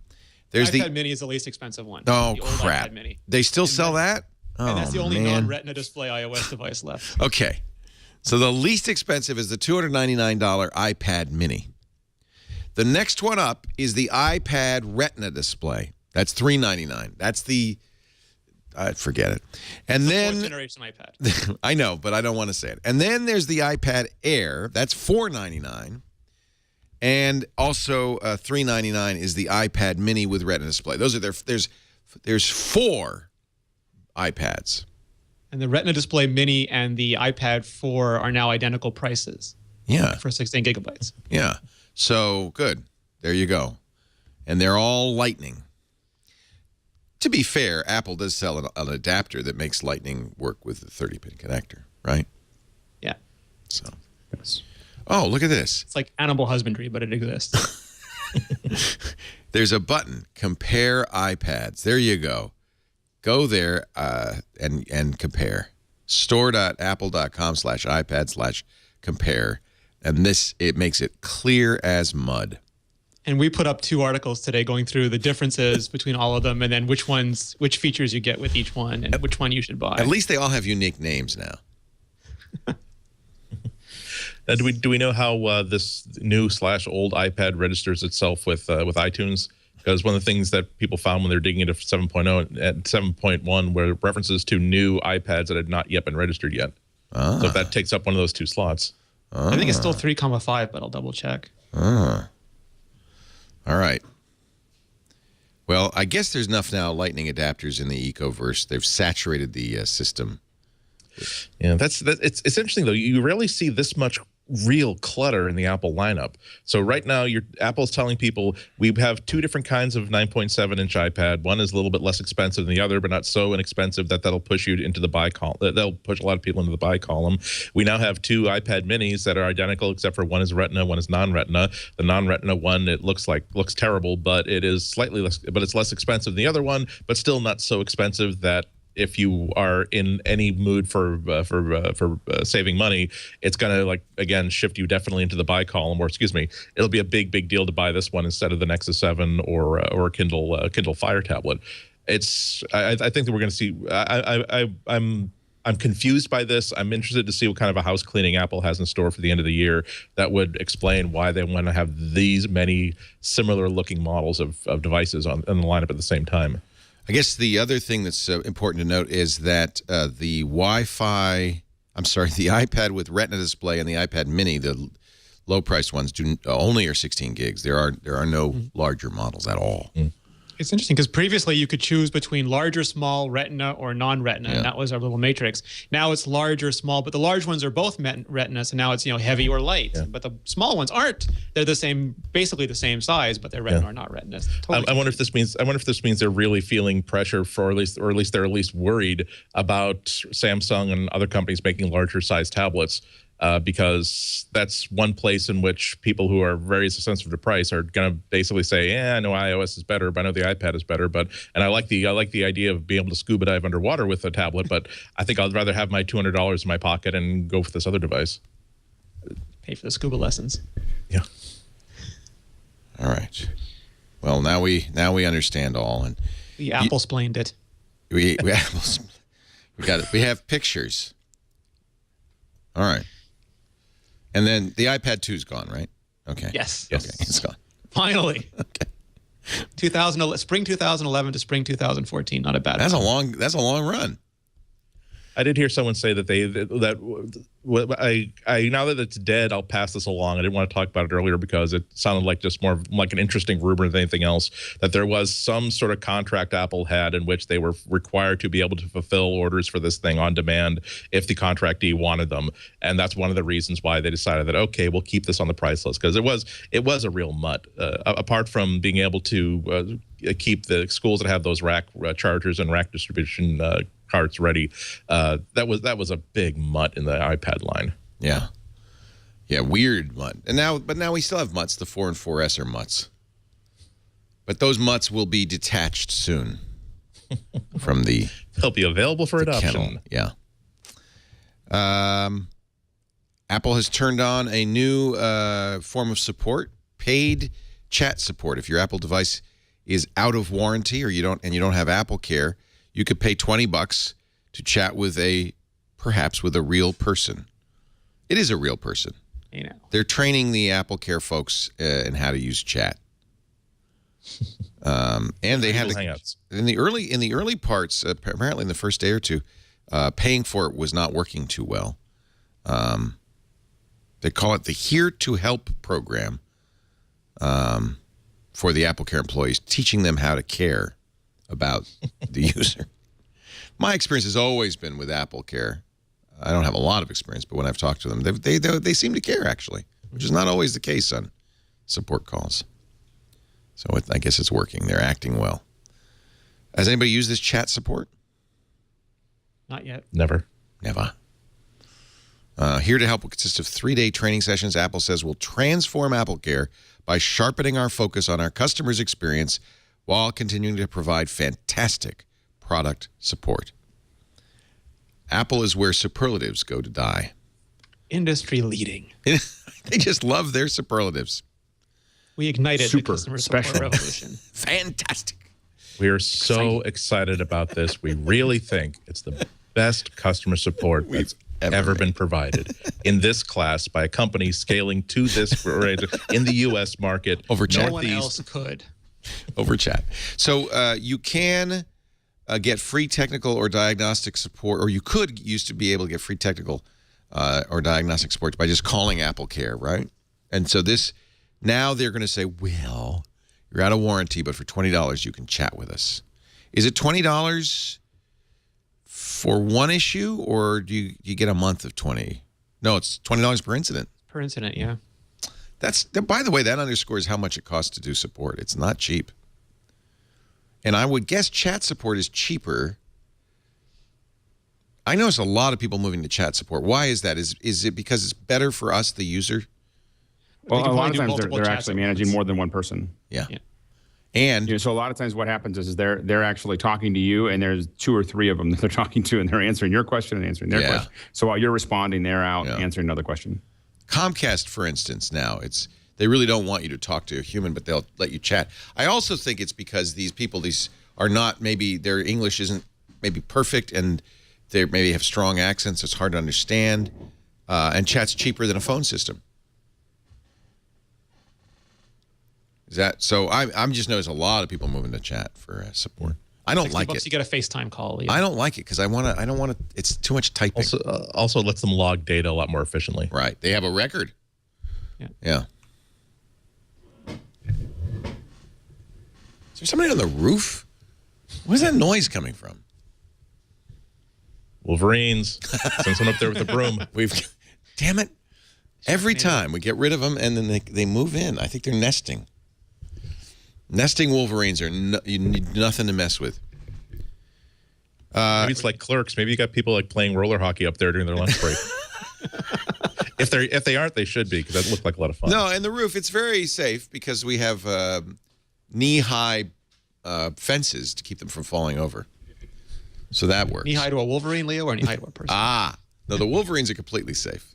There's iPad Mini is the least expensive one. Oh the old crap! iPad Mini. They still sell that? And that's the Oh, only man. non-Retina display iOS device left. Okay. So the least expensive is the $299 iPad Mini. The next one up is the iPad Retina display. That's $399. That's the forget it. And then Fourth generation iPad. I know, but I don't want to say it. And then there's the iPad Air. That's $499. And also $399 is the iPad Mini with Retina display. Those are there's 4 iPads. And the Retina display Mini and the iPad 4 are now identical prices. Yeah. For 16 gigabytes. Yeah. So good. There you go. And they're all Lightning. To be fair, Apple does sell an adapter that makes Lightning work with the 30-pin connector, right? Yeah. So. Yes. Oh, look at this. It's like animal husbandry, but it exists. There's a button, compare iPads. There you go. Go there and compare. store.apple.com/iPad/compare. And it makes it clear as mud. And we put up 2 articles today going through the differences between all of them and then which features you get with each one and which one you should buy. At least they all have unique names now. Do we know how this new / old iPad registers itself with iTunes? Because one of the things that people found when they're digging into 7.0 and 7.1 were references to new iPads that had not yet been registered yet. So if that takes up one of those 2 slots. I think it's still 3,5, but I'll double check. All right. Well, I guess there's enough now Lightning adapters in the Ecoverse. They've saturated the system. Yeah, it's interesting though. You rarely see this much real clutter in the Apple lineup. So right now, Apple's telling people we have two different kinds of 9.7-inch iPad. One is a little bit less expensive than the other, but not so inexpensive that'll push you into the buy column. That'll push a lot of people into the buy column. We now have two iPad minis that are identical, except for one is Retina, one is non-Retina. The non-Retina one, it looks terrible, but it is slightly less, but it's less expensive than the other one, but still not so expensive that if you are in any mood for saving money, it's going to, like, again, shift you definitely into the buy column, or excuse me, it'll be a big deal to buy this one instead of the Nexus 7 or a Kindle Fire tablet. I think that we're going to see. I'm confused by this. I'm interested to see what kind of a house cleaning Apple has in store for the end of the year that would explain why they want to have these many similar looking models of devices on the lineup at the same time. I guess the other thing that's important to note is that the iPad with Retina display and the iPad Mini, the low-priced ones, only are 16 gigs. There are no larger models at all. It's interesting because previously you could choose between large or small, Retina or non-Retina, and that was our little matrix. Now it's large or small, but the large ones are both Retina, so now it's heavy or light. Yeah. But the small ones aren't. They're basically the same size, but they're Retina or not Retina. Totally. I wonder if this means they're really feeling pressure or at least they're at least worried about Samsung and other companies making larger size tablets. Because that's one place in which people who are very sensitive to price are going to basically say, "Yeah, I know iOS is better, but I know the iPad is better." And I like the idea of being able to scuba dive underwater with a tablet, but I think I'd rather have my $200 in my pocket and go for this other device. Pay for the scuba lessons. Yeah. All right. Well, now we understand all, and we Apple-splained it. We got it. We have pictures. All right. And then the iPad 2 is gone, right? Okay. Yes. Okay, it's gone. Finally. Okay. Spring 2011 to spring 2014. Not a bad. That's a long run. I did hear someone say that now that it's dead, I'll pass this along. I didn't want to talk about it earlier because it sounded like just more like an interesting rumor than anything else, that there was some sort of contract Apple had in which they were required to be able to fulfill orders for this thing on demand if the contractee wanted them. And that's one of the reasons why they decided that, okay, we'll keep this on the price list, because it was a real mutt. Apart from being able to keep the schools that have those rack chargers and rack distribution carts ready, that was a big mutt in the iPad line. Yeah, weird mutt. But now we still have mutts. The 4 and 4S are mutts, but those mutts will be detached soon from the. They'll be available for adoption. Kennel. Yeah. Apple has turned on a new form of support, paid chat support. If your Apple device is out of warranty or you don't have Apple Care, you could pay $20 to chat with perhaps with a real person. It is a real person. They're training the Apple Care folks in how to use chat. And they had Hangouts. in the early parts, apparently in the first day or two, paying for it was not working too well. They call it the Here to Help program for the Apple Care employees, teaching them how to care about the user. My experience has always been with Apple Care. I don't have a lot of experience, but when I've talked to them, they seem to care, actually, which is not always the case on support calls. So I guess it's working. They're acting well. Has anybody used this chat support? Not yet. Never. Here to Help will consist of 3-day training sessions. Apple says will transform Apple Care by sharpening our focus on our customers' experience while continuing to provide fantastic product support. Apple is where superlatives go to die. Industry leading. They just love their superlatives. We ignited the customer special support revolution. Fantastic. We are so excited about this. We really think it's the best customer support that's ever been provided in this class by a company scaling to this rate in the U.S. market. Over chat. No one else could. Over chat. So you can get free technical or diagnostic support, or you used to be able to get free technical or diagnostic support by just calling Apple Care, right? And so now they're going to say, well, You're out of warranty, but for $20 you can chat with us. Is it $20 for one issue, or do you get a month of 20? No, it's $20 per incident. Per incident, yeah. By the way, that underscores how much it costs to do support. It's not cheap. And I would guess chat support is cheaper. I notice a lot of people moving to chat support. Why is that? Is it because it's better for us, the user? Well, a lot of times they're actually managing more than one person. Yeah. And so a lot of times what happens is they're actually talking to you, and there's 2 or 3 of them that they're talking to, and they're answering your question and answering their question. So while you're responding, they're out answering another question. Comcast, for instance, now they really don't want you to talk to a human, but they'll let you chat. I also think it's because these people, are not, maybe their English isn't maybe perfect, and they maybe have strong accents, so it's hard to understand, and chat's cheaper than a phone system. Is that so? I'm just noticing a lot of people moving to chat for support. I don't like it. You get a FaceTime call. Yeah. I don't like it because I don't want to. It's too much typing. Also lets them log data a lot more efficiently. Right. They have a record. Yeah. Is there somebody on the roof? Where's that noise coming from? Wolverines. Send someone up there with a broom. Damn it. Every time we get rid of them, and then they move in. I think they're nesting. Nesting Wolverines you need nothing to mess with. Maybe it's like Clerks. Maybe you got people like playing roller hockey up there during their lunch break. If they aren't, they should be, because that looked like a lot of fun. No, and the roof, it's very safe because we have knee-high fences to keep them from falling over. So that works. Knee-high to a Wolverine, Leo, or knee-high to a person? No, the Wolverines are completely safe.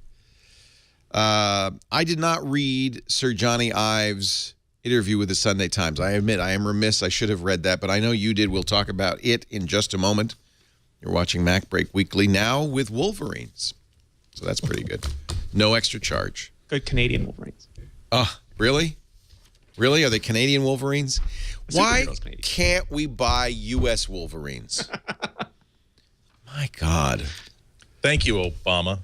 I did not read Sir Jony Ive's interview with the Sunday Times. I admit I am remiss. I should have read that, but I know you did. We'll talk about it in just a moment. You're watching MacBreak Weekly now with Wolverines. So that's pretty good. No extra charge. Good Canadian Wolverines. Really? Really? Are they Canadian Wolverines? Why can't we buy U.S. Wolverines? My God. Thank you, Obama.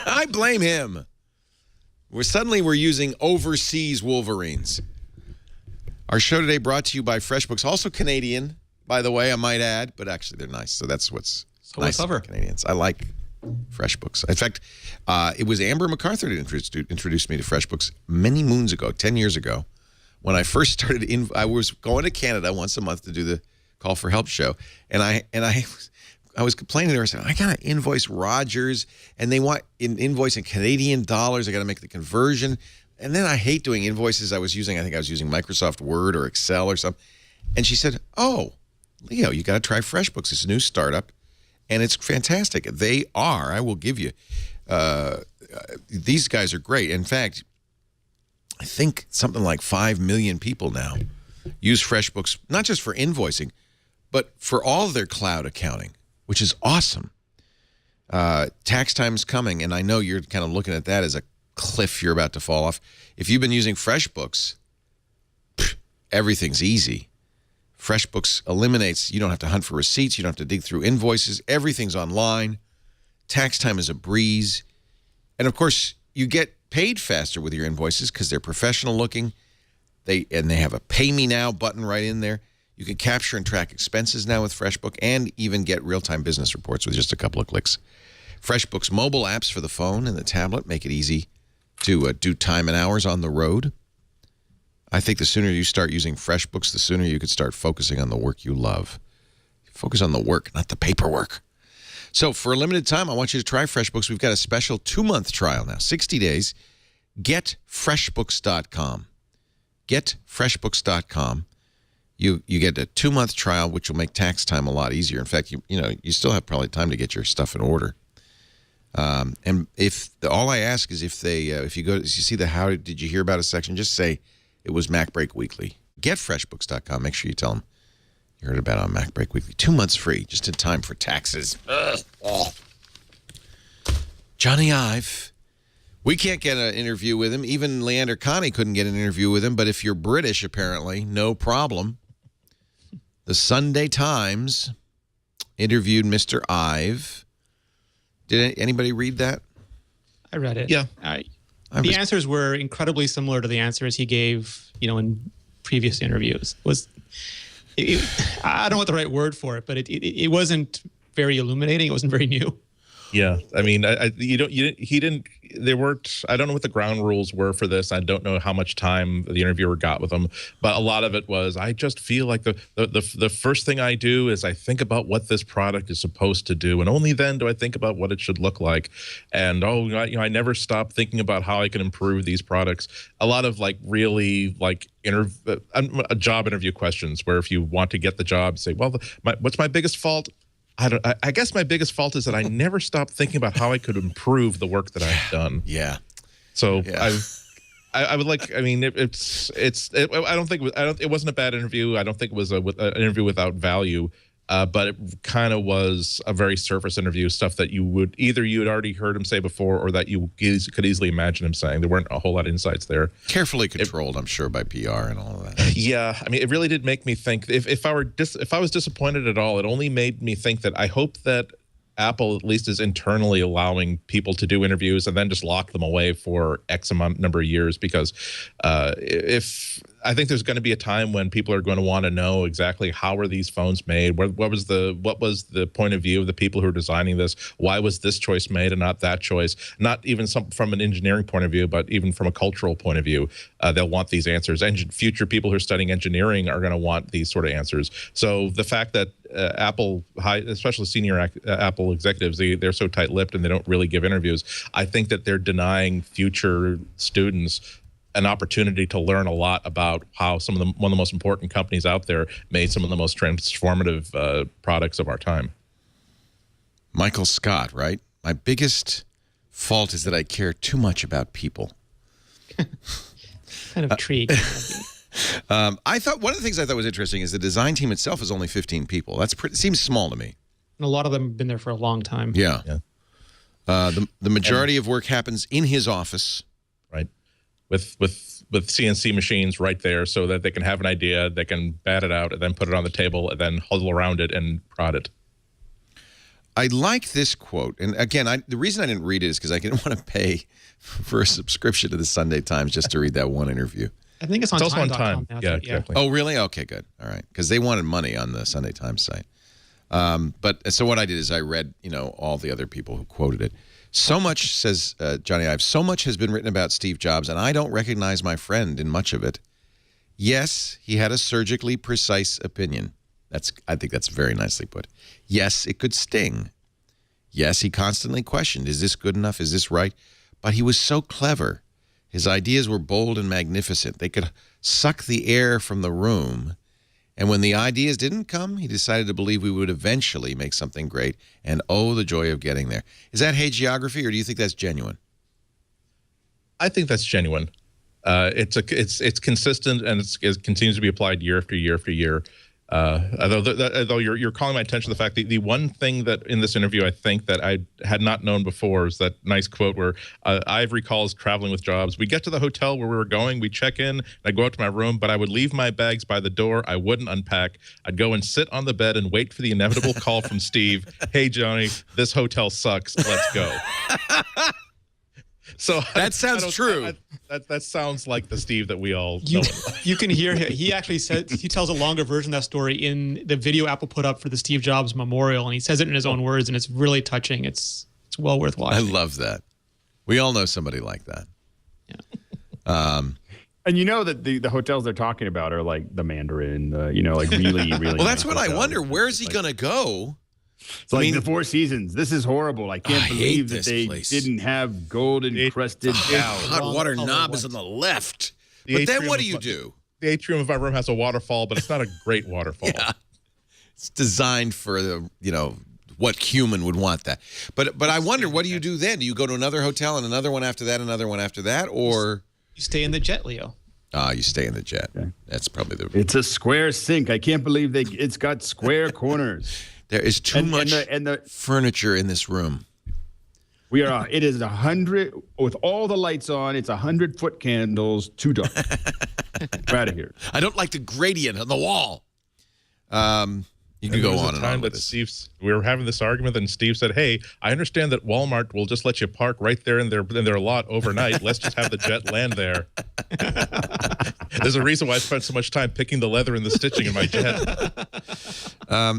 I blame him. We're using overseas Wolverines. Our show today brought to you by FreshBooks, also Canadian, by the way, I might add, but actually they're nice. So that's what's nice about Canadians. I like FreshBooks. In fact, it was Amber MacArthur that introduced me to FreshBooks many moons ago, 10 years ago, when I first started. I was going to Canada once a month to do the Call for Help show, and I was complaining to her. I said, I got to invoice Rogers, and they want invoice in Canadian dollars. I got to make the conversion. And then I hate doing invoices. I think I was using Microsoft Word or Excel or something. And she said, oh, Leo, you got to try FreshBooks. It's a new startup, and it's fantastic. They are. I will give you. These guys are great. In fact, I think something like 5 million people now use FreshBooks, not just for invoicing, but for all of their cloud accounting, which is awesome. Tax time's coming, and I know you're kind of looking at that as a cliff you're about to fall off. If you've been using FreshBooks, everything's easy. FreshBooks eliminates, you don't have to hunt for receipts, you don't have to dig through invoices, everything's online. Tax time is a breeze. And of course, you get paid faster with your invoices because they're professional looking. They have a Pay Me Now button right in there. You can capture and track expenses now with FreshBook, and even get real-time business reports with just a couple of clicks. FreshBooks mobile apps for the phone and the tablet make it easy to do time and hours on the road. I think the sooner you start using FreshBooks, the sooner you could start focusing on the work you love. Focus on the work, not the paperwork. So for a limited time, I want you to try FreshBooks. We've got a special 2-month trial now, 60 days. GetFreshBooks.com. GetFreshBooks.com. You get a 2-month trial, which will make tax time a lot easier. In fact, you still have probably time to get your stuff in order. And all I ask is if you see the how did you hear about us section, just say it was MacBreak Weekly. GetFreshBooks.com. Make sure you tell them you heard about it on MacBreak Weekly. 2 months free, just in time for taxes. Jony Ive. We can't get an interview with him. Even Leander Connie couldn't get an interview with him. But if you're British, apparently, no problem. The Sunday Times interviewed Mr. Ive. Did anybody read that? I read it. Yeah. The answers were incredibly similar to the answers he gave, in previous interviews. I don't know what the right word for it, but it wasn't very illuminating. It wasn't very new. Yeah, I mean, he didn't. There weren't. I don't know what the ground rules were for this. I don't know how much time the interviewer got with him, but a lot of it was, I just feel like the first thing I do is I think about what this product is supposed to do, and only then do I think about what it should look like. And I never stop thinking about how I can improve these products. A lot of really job interview questions, where if you want to get the job, say, well, what's my biggest fault? I guess my biggest fault is that I never stopped thinking about how I could improve the work that I've done. Yeah. So yeah. I would like. I mean, it wasn't a bad interview. I don't think it was an interview without value. But it kind of was a very surface interview, stuff that you had already heard him say before, or that you could easily imagine him saying. There weren't a whole lot of insights there. Carefully controlled, I'm sure, by PR and all of that. Yeah, I mean, it really did make me think. If I was disappointed at all, it only made me think that I hope that Apple at least is internally allowing people to do interviews and then just lock them away for X number of years, because if I think there's going to be a time when people are going to want to know exactly how were these phones made, what was the point of view of the people who are designing this, why was this choice made and not that choice, not even from an engineering point of view, but even from a cultural point of view. They'll want these answers. Future people who are studying engineering are going to want these sort of answers. So the fact that Apple, especially senior Apple executives, they're so tight-lipped and they don't really give interviews, I think that they're denying future students an opportunity to learn a lot about how one of the most important companies out there made some of the most transformative products of our time. Michael Scott, right? My biggest fault is that I care too much about people. Kind of treat. I thought one of the things I thought was interesting is the design team itself is only 15 people. Seems small to me. And a lot of them have been there for a long time. Yeah. The majority of work happens in his office. Right. With CNC machines right there, so that they can have an idea, they can bat it out, and then put it on the table, and then huddle around it and prod it. I like this quote, and again, the reason I didn't read it is because I didn't want to pay for a subscription to the Sunday Times just to read that one interview. I think it's also on time. Time. Yeah, exactly. Oh, really? Okay, good. All right, because they wanted money on the Sunday Times site. But so what I did is I read, all the other people who quoted it. So much, says Jony Ive, so much has been written about Steve Jobs, and I don't recognize my friend in much of it. Yes, he had a surgically precise opinion. I think that's very nicely put. Yes, it could sting. Yes, he constantly questioned, is this good enough? Is this right? But he was so clever. His ideas were bold and magnificent. They could suck the air from the room. And when the ideas didn't come, he decided to believe we would eventually make something great, and oh, the joy of getting there. Is that hagiography, or do you think that's genuine? I think that's genuine. It's consistent, and it continues to be applied year after year after year. Although you're calling my attention to the fact that the one thing that in this interview I think that I had not known before is that nice quote where Ive recalls traveling with Jobs. We get to the hotel where we were going, we check in, and I go out to my room, but I would leave my bags by the door. I wouldn't unpack. I'd go and sit on the bed and wait for the inevitable call from Steve. Hey, Jony, this hotel sucks. Let's go. So that sounds true. That sounds like the Steve that we all know. You can hear him. He actually he tells a longer version of that story in the video Apple put up for the Steve Jobs memorial, and he says it in his own words, and it's really touching. It's well worth watching. I love that. We all know somebody like that. Yeah. And you know that the hotels they're talking about are like the Mandarin, like really, really. Well, that's nice what I hotels. where is he going to go? It's like the Four Seasons. This is horrible. I can't believe that they didn't have golden crested cows. Hot water knob is on the left. But then what do you do? The atrium of our room has a waterfall, but it's not a great waterfall. Yeah. It's designed for the, what human would want that. But I wonder, what do you do then? Do you go to another hotel and another one after that, another one after that, or you stay in the jet, Leo? You stay in the jet. Okay. That's probably the. It's a square sink. I can't believe it's got square corners. There is too much furniture in this room. It is 100 with all the lights on. It's 100-foot candles, too dark. We're out of here. I don't like the gradient on the wall. You could go was on a and time on with that this. Steve's, we were having this argument, and Steve said, "Hey, I understand that Walmart will just let you park right there in their lot overnight. Let's just have the jet land there." There's a reason why I spent so much time picking the leather and the stitching in my jet.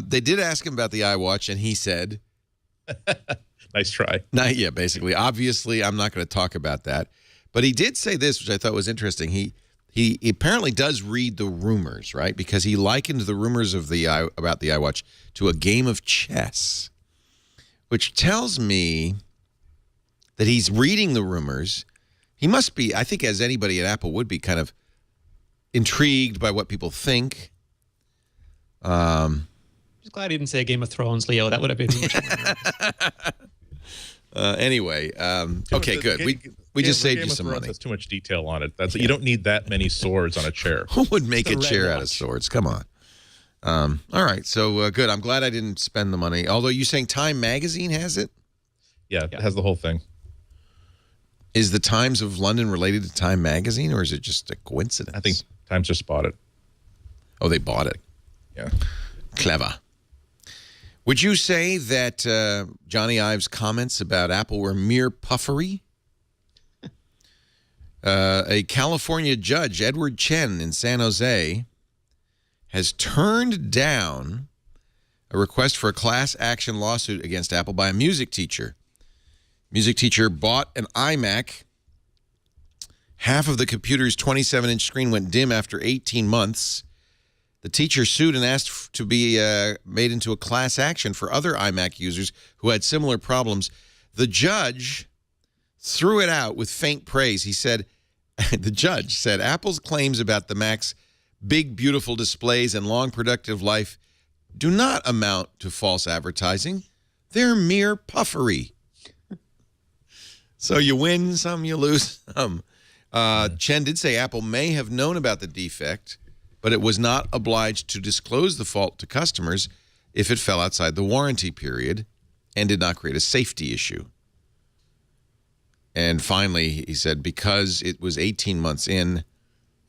They did ask him about the iWatch, and he said, Nice try. yeah, basically, obviously, I'm not going to talk about that. But he did say this, which I thought was interesting. He apparently does read the rumors, right? Because he likened the rumors of about the iWatch to a game of chess, which tells me that he's reading the rumors. He must be, I think, as anybody at Apple would be, kind of intrigued by what people think. Just glad he didn't say Game of Thrones, Leo. That would have been much more. Anyway, okay, good. We just saved you some money. That's too much detail on it. You don't need that many swords on a chair. Who would make a chair out of swords? Come on. All right, so good. I'm glad I didn't spend the money. Although you're saying Time Magazine has it? Yeah, it has the whole thing. Is the Times of London related to Time Magazine, or is it just a coincidence? I think Times just bought it. Oh, they bought it. Yeah. Clever. Would you say that Jony Ive's comments about Apple were mere puffery? A California judge, Edward Chen in San Jose, has turned down a request for a class action lawsuit against Apple by a music teacher. Music teacher bought an iMac. Half of the computer's 27-inch screen went dim after 18 months. The teacher sued and asked to be made into a class action for other iMac users who had similar problems. The judge threw it out with faint praise. He said, the judge said, Apple's claims about the Mac's big, beautiful displays and long productive life do not amount to false advertising. They're mere puffery. So you win some, you lose some. Chen did say Apple may have known about the defect, but it was not obliged to disclose the fault to customers if it fell outside the warranty period and did not create a safety issue. And finally, he said, because it was 18 months in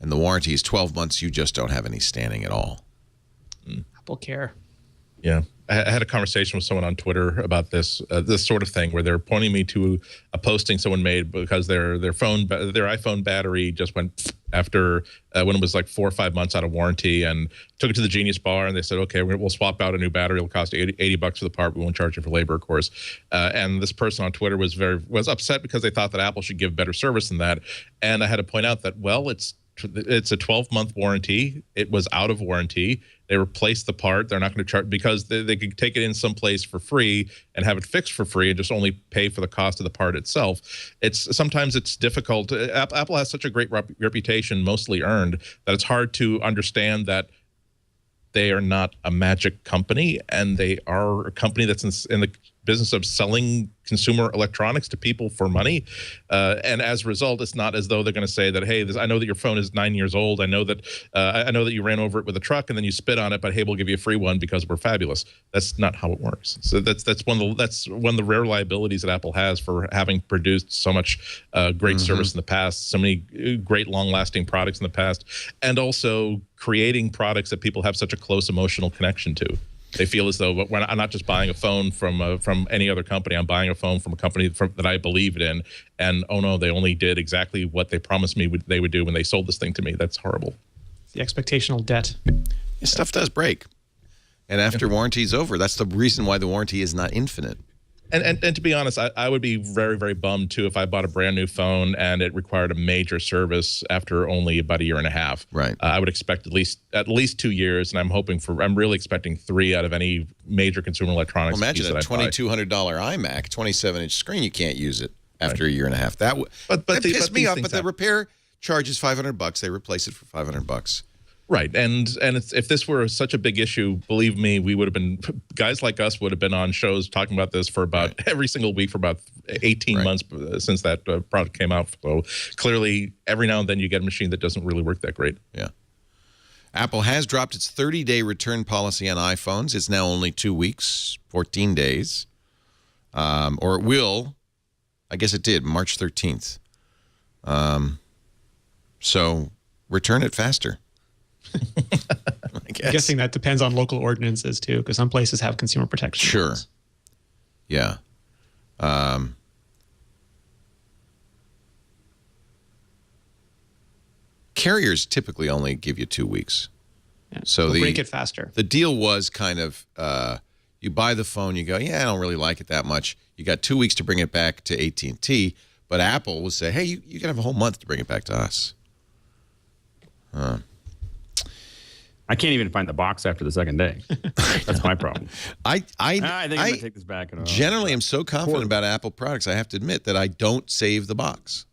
and the warranty is 12 months, you just don't have any standing at all. Apple Care. Yeah. I had a conversation with someone on Twitter about this sort of thing where they're pointing me to a posting someone made because their iPhone battery just went after when it was like 4 or 5 months out of warranty, and took it to the Genius Bar, and they said, okay, we'll swap out a new battery. It'll cost $80 for the part. We won't charge you for labor, of course. And this person on Twitter was upset because they thought that Apple should give better service than that. And I had to point out that, well, it's a 12-month warranty. It was out of warranty. They replaced the part. They're not going to charge because they could take it in someplace for free and have it fixed for free and just only pay for the cost of the part itself. Sometimes it's difficult. Apple has such a great reputation, mostly earned, that it's hard to understand that they are not a magic company, and they are a company that's in the business of selling consumer electronics to people for money. And as a result, it's not as though they're going to say that, hey, I know that your phone is 9 years old. I know that you ran over it with a truck and then you spit on it, but hey, we'll give you a free one because we're fabulous. That's not how it works. So that's one of the rare liabilities that Apple has for having produced so much great service in the past, so many great long-lasting products in the past, and also creating products that people have such a close emotional connection to. They feel as though I'm not just buying a phone from any other company. I'm buying a phone from a company that I believed in. And oh no, they only did exactly what they promised me they would do when they sold this thing to me. That's horrible. The expectational debt. This stuff does break. And after warranty is over, that's the reason why the warranty is not infinite. And to be honest, I would be very, very bummed too if I bought a brand new phone and it required a major service after only about a year and a half. Right. I would expect at least 2 years, and I'm really expecting 3 out of any major consumer electronics. Well, imagine a $2,200 iMac, 27-inch screen. You can't use it after a year and a half. That pissed me off. But the repair charge is $500. They replace it for $500. Right, and if this were such a big issue, believe me, we would have been, guys like us would have been on shows talking about this for about every single week for about 18 months since that product came out. So clearly, every now and then you get a machine that doesn't really work that great. Yeah. Apple has dropped its 30-day return policy on iPhones. It's now only 2 weeks, 14 days. Or it will, I guess it did, March 13th. So return it faster. I I'm guessing that depends on local ordinances too, because some places have consumer protection. Sure. laws. Yeah. Carriers typically only give you 2 weeks. Yeah, So they'll the break it faster. The deal was kind of you buy the phone, you go, yeah, I don't really like it that much. You got 2 weeks to bring it back to AT&T, but Apple will say, hey, you can have a whole month to bring it back to us. I can't even find the box after the second day. That's my problem. I think I'm going to take this back. generally am so confident about Apple products, I have to admit that I don't save the box.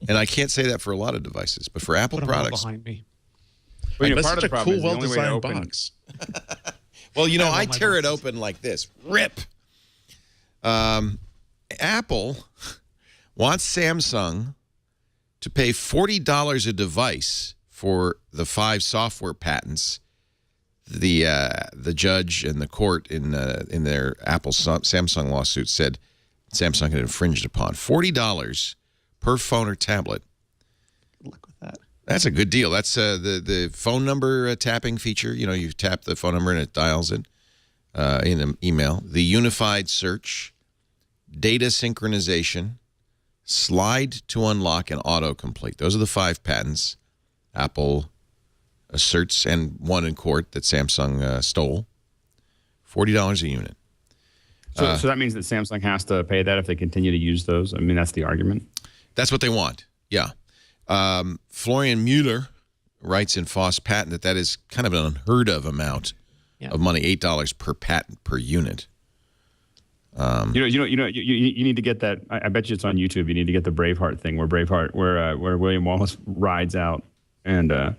And I can't say that for a lot of devices, but for Apple Put them all products. behind me. Well, That's part of such the a problem cool, is the only way to well-designed open- box. Well, you know, I my tear it boxes. open like this. Rip. Apple wants Samsung to pay $40 a device for the 5 software patents the judge and the court in their Apple Samsung lawsuit said Samsung had infringed upon. $40 per phone or tablet. Good luck with that. That's a good deal. That's the phone number tapping feature. You know, you tap the phone number and it dials it in an email. The unified search, data synchronization, slide to unlock, and autocomplete. Those are the 5 patents Apple asserts and won in court that Samsung stole. $40 a unit. So that means that Samsung has to pay that if they continue to use those? I mean, that's the argument. That's what they want. Yeah. Florian Mueller writes in Foss Patent that is kind of an unheard of amount of money, $8 per patent per unit. You need to get that. I bet you it's on YouTube. You need to get the Braveheart thing where William Wallace rides out and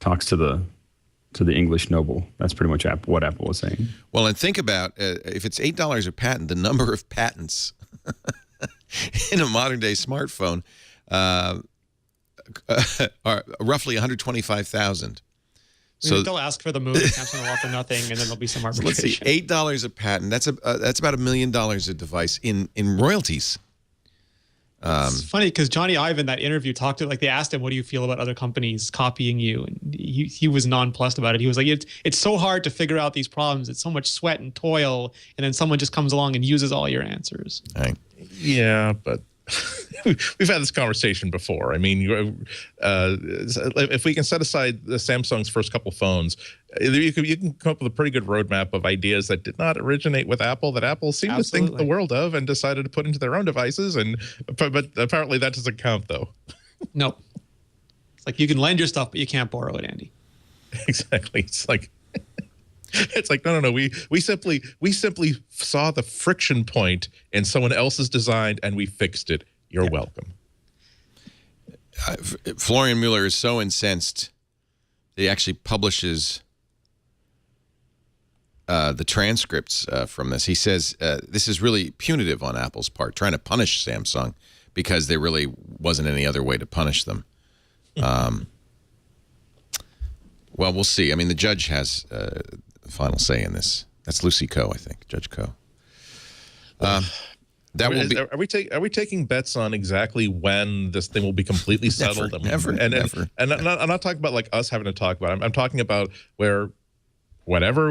talks to the English noble. That's pretty much what Apple was saying. Well, and think about if it's $8 a patent, the number of patents in a modern day smartphone are roughly 125,000. So they'll ask for the moon, Samsung will offer nothing, and then there'll be some arbitration. Let's see, $8 a patent. That's about $1 million a device in royalties. It's funny because Jony Ive in that interview talked to, like, they asked him, what do you feel about other companies copying you? And he was nonplussed about it. He was like, it's so hard to figure out these problems. It's so much sweat and toil. And then someone just comes along and uses all your answers. Right. Yeah, but we've had this conversation before. I mean, if we can set aside the Samsung's first couple phones, you can come up with a pretty good roadmap of ideas that did not originate with Apple, that Apple seemed to think the world of and decided to put into their own devices. But apparently that doesn't count, though. No. It's like you can lend your stuff, but you can't borrow it, Andy. Exactly. It's like no. We simply saw the friction point in someone else's design and we fixed it. You're welcome. Florian Mueller is so incensed that he actually publishes the transcripts from this. He says this is really punitive on Apple's part, trying to punish Samsung because there really wasn't any other way to punish them. Well, we'll see. I mean, the judge has the final say in this. That's Lucy Coe, I think, Judge Coe. That will be. Are we taking bets on exactly when this thing will be completely settled? Never. And I'm not talking about like us having to talk about it. I'm talking about where whatever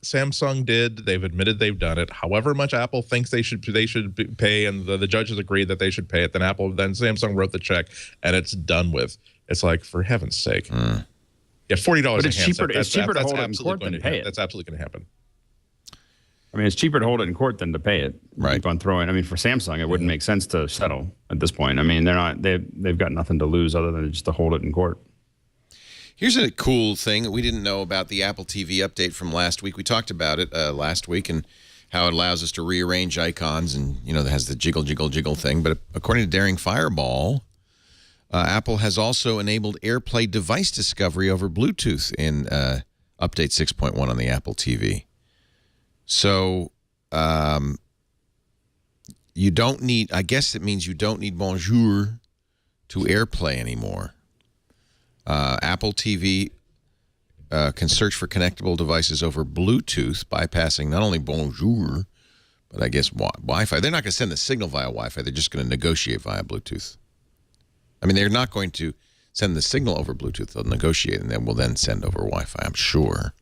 Samsung did, they've admitted they've done it. However much Apple thinks they should pay, and the judges agreed that they should pay it. Then Samsung wrote the check, and it's done with. It's like, for heaven's sake. Yeah, $40 But it's a handset. it's cheaper to hold it in court than to pay it. That's absolutely going to happen. I mean, it's cheaper to hold it in court than to pay it. Right. Keep on throwing. I mean, for Samsung, it wouldn't make sense to settle at this point. I mean, they've got nothing to lose other than just to hold it in court. Here's a cool thing that we didn't know about the Apple TV update from last week. We talked about it last week and how it allows us to rearrange icons and, you know, it has the jiggle, jiggle, jiggle thing. But according to Daring Fireball, Apple has also enabled AirPlay device discovery over Bluetooth in Update 6.1 on the Apple TV. So you don't need, I guess it means you don't need Bonjour to AirPlay anymore. Apple TV can search for connectable devices over Bluetooth, bypassing not only Bonjour, but I guess Wi-Fi. They're not going to send the signal via Wi-Fi. They're just going to negotiate via Bluetooth. I mean, they're not going to send the signal over Bluetooth. They'll negotiate, and then we'll then send over Wi-Fi, I'm sure.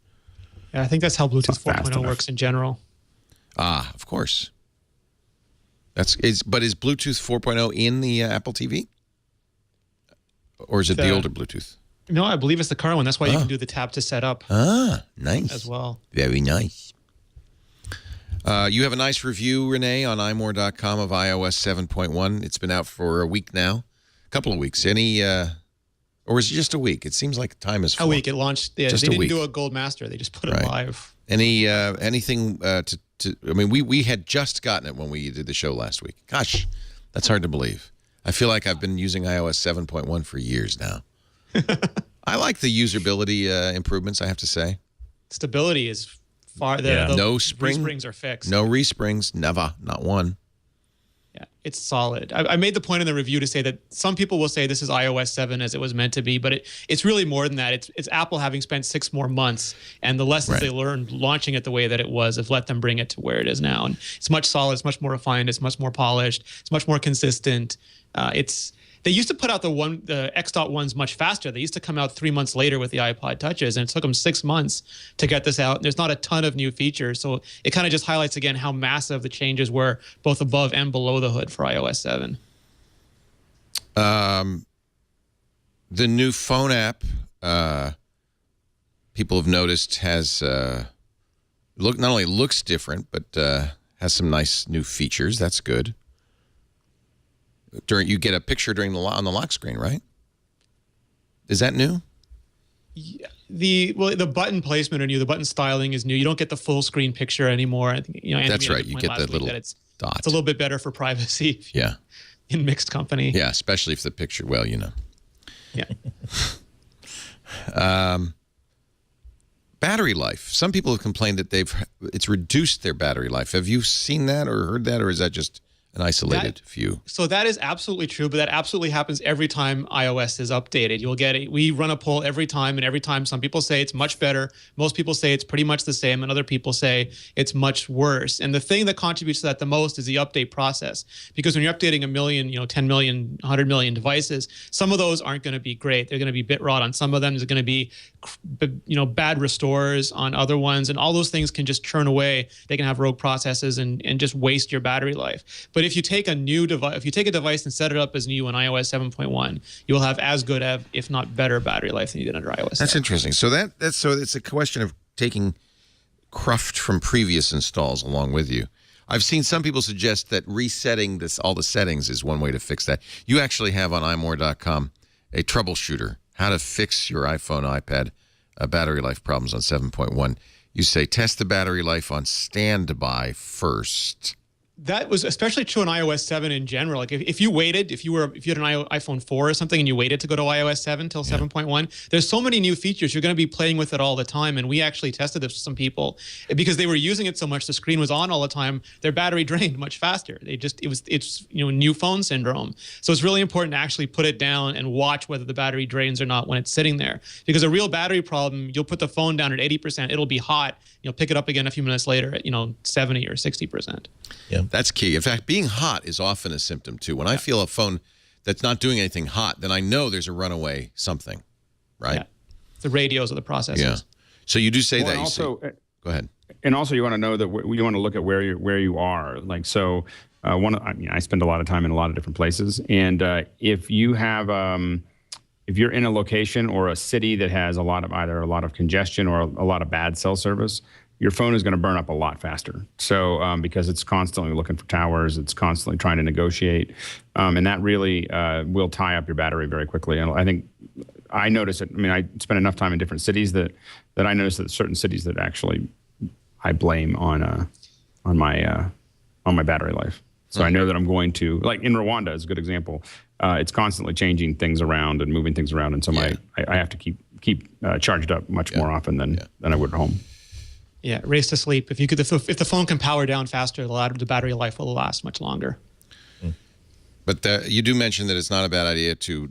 Yeah, I think that's how Bluetooth Not fast 4.0 enough. works in general. Ah, of course. But is Bluetooth 4.0 in the Apple TV? Or is it the older Bluetooth? No, I believe it's the current one. That's why you can do the tap to set up Nice. as well. Very nice. You have a nice review, Renee, on imore.com of iOS 7.1. It's been out for a week now. A couple of weeks. Or is it just a week? It seems like time is A week. It launched. Yeah, Just they a didn't week. do a gold master. They just put it Right. live. Anything I mean, we had just gotten it when we did the show last week. Gosh, that's hard to believe. I feel like I've been using iOS 7.1 for years now. I like the usability improvements, I have to say. Stability is far. The No spring. springs are fixed. No resprings. Never. Not one. Yeah, it's solid. I made the point in the review to say that some people will say this is iOS 7 as it was meant to be, but it's really more than that. It's Apple having spent 6 more months, and the lessons they learned launching it the way that it was have let them bring it to where it is now. And it's much solid. It's much more refined. It's much more polished. It's much more consistent. They used to put out the X.1s much faster. They used to come out 3 months later with the iPod Touches, and it took them 6 months to get this out. And there's not a ton of new features, so it kind of just highlights again how massive the changes were, both above and below the hood for iOS 7. The new phone app, people have noticed, has not only looks different, but has some nice new features. That's good. You get a picture on the lock screen, right? Is that new? The button placement are new. The button styling is new. You don't get the full screen picture anymore. I think, Andy That's made a right. good You point get last that week little that it's dot. a little bit better for privacy. Yeah. In mixed company. Yeah, especially if the picture, well, you know. Yeah. Battery life. Some people have complained that it's reduced their battery life. Have you seen that or heard that, or is that just an isolated few? So that is absolutely true, but that absolutely happens every time iOS is updated. You'll get it. We run a poll every time, and every time some people say it's much better. Most people say it's pretty much the same, and other people say it's much worse. And the thing that contributes to that the most is the update process. Because when you're updating 1 million, 10 million, 100 million devices, some of those aren't going to be great. They're going to be bit rot on some of them. There's going to be, bad restores on other ones, and all those things can just churn away. They can have rogue processes and just waste your battery life. But if you take a new device, if you take a device and set it up as new on iOS 7.1, you will have as good, if not better, battery life than you did under iOS 7. That's interesting. So so it's a question of taking cruft from previous installs along with you. I've seen some people suggest that resetting all the settings is one way to fix that. You actually have on imore.com a troubleshooter, how to fix your iPhone, iPad battery life problems on 7.1. You say test the battery life on standby first. That was especially true on iOS 7 in general. Like if you waited, if you had an iPhone 4 or something and you waited to go to iOS 7 till 7.1, there's so many new features. You're going to be playing with it all the time. And we actually tested this with some people because they were using it so much. The screen was on all the time. Their battery drained much faster. It's new phone syndrome. So it's really important to actually put it down and watch whether the battery drains or not when it's sitting there. Because a real battery problem, you'll put the phone down at 80%. It'll be hot. You'll pick it up again a few minutes later at 70 or 60%. Yeah. That's key. In fact, being hot is often a symptom too. When I feel a phone that's not doing anything hot, then I know there's a runaway something, right? Yeah. The radios or the processors. Yeah. So you do say that. Also, go ahead. And also, you want to know that you want to look at where you are. Like so, I spend a lot of time in a lot of different places, and if you have if you're in a location or a city that has either a lot of congestion or a lot of bad cell service, your phone is going to burn up a lot faster. So because it's constantly looking for towers, it's constantly trying to negotiate, and that really will tie up your battery very quickly. And I think I notice it. I mean, I spend enough time in different cities that I notice that certain cities that actually I blame on my battery life. So I know that I'm going to, like in Rwanda is a good example. It's constantly changing things around and moving things around, and so I have to keep charged up much more often than I would at home. Yeah, race to sleep. If the phone can power down faster, the battery life will last much longer. But you do mention that it's not a bad idea to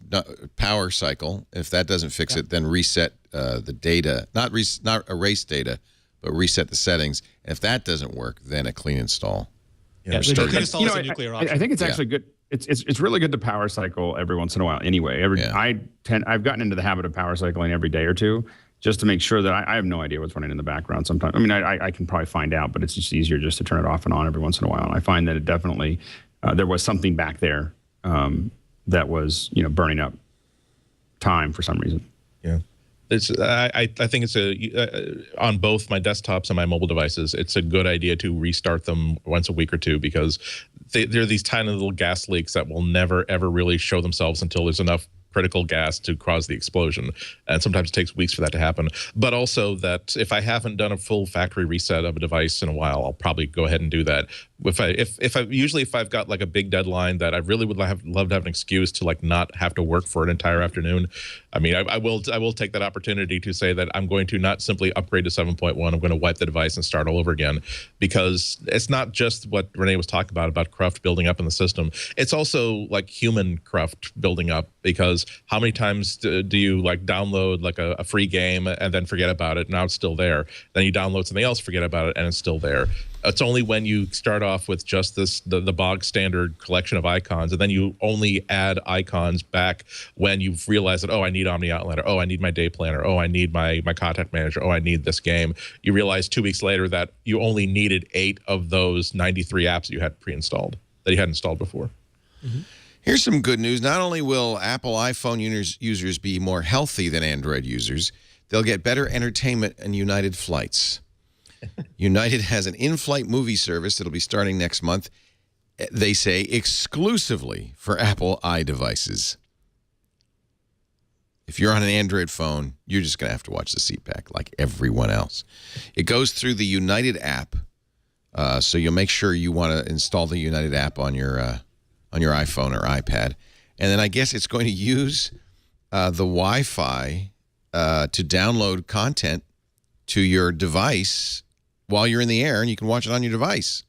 power cycle. If that doesn't fix it, then reset the data, not erase data, but reset the settings. And if that doesn't work, then a clean install. Yeah, the clean install is a nuclear option. I think it's actually good. It's really good to power cycle every once in a while. Anyway, I've gotten into the habit of power cycling every day or two just to make sure that I have no idea what's running in the background. Sometimes, I mean, I can probably find out, but it's just easier just to turn it off and on every once in a while. And I find that it definitely there was something back there that was burning up time for some reason. Yeah. I think it's on both my desktops and my mobile devices, it's a good idea to restart them once a week or two, because they're these tiny little gas leaks that will never, ever really show themselves until there's enough critical gas to cause the explosion. And sometimes it takes weeks for that to happen. But also that if I haven't done a full factory reset of a device in a while, I'll probably go ahead and do that. If I've got like a big deadline that I really would love to have an excuse to like not have to work for an entire afternoon, I mean, I will take that opportunity to say that I'm going to not simply upgrade to 7.1. I'm going to wipe the device and start all over again, because it's not just what Renee was talking about cruft building up in the system. It's also like human cruft building up, because how many times do you like download like a free game and then forget about it? Now it's still there. Then you download something else, forget about it, and it's still there. It's only when you start off with just the bog standard collection of icons, and then you only add icons back when you've realized that, oh, I need Omni Outlander, oh, I need my day planner, oh, I need my contact manager, oh, I need this game. You realize 2 weeks later that you only needed 8 of those 93 apps you had pre-installed, that you hadn't installed before. Mm-hmm. Here's some good news. Not only will Apple iPhone users be more healthy than Android users, they'll get better entertainment and United flights. United has an in-flight movie service that'll be starting next month, they say, exclusively for Apple iDevices. If you're on an Android phone, you're just going to have to watch the seatback like everyone else. It goes through the United app, so you'll make sure you want to install the United app on your iPhone or iPad. And then I guess it's going to use the Wi-Fi to download content to your device while you're in the air, and you can watch it on your device.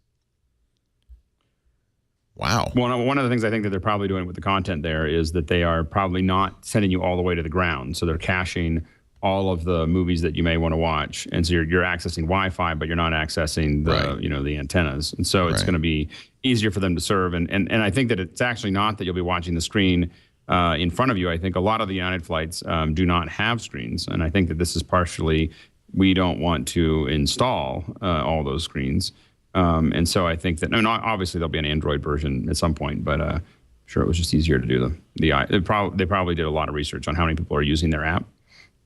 Wow. One of the things I think that they're probably doing with the content there is that they are probably not sending you all the way to the ground. So they're caching all of the movies that you may want to watch. And so you're accessing Wi-Fi, but you're not accessing the the antennas. And so it's going to be easier for them to serve. And I think that it's actually not that you'll be watching the screen in front of you. I think a lot of the United flights do not have screens. And I think that this is partially, we don't want to install all those screens. And so I think that, obviously there'll be an Android version at some point, but sure, it was just easier to do they probably did a lot of research on how many people are using their app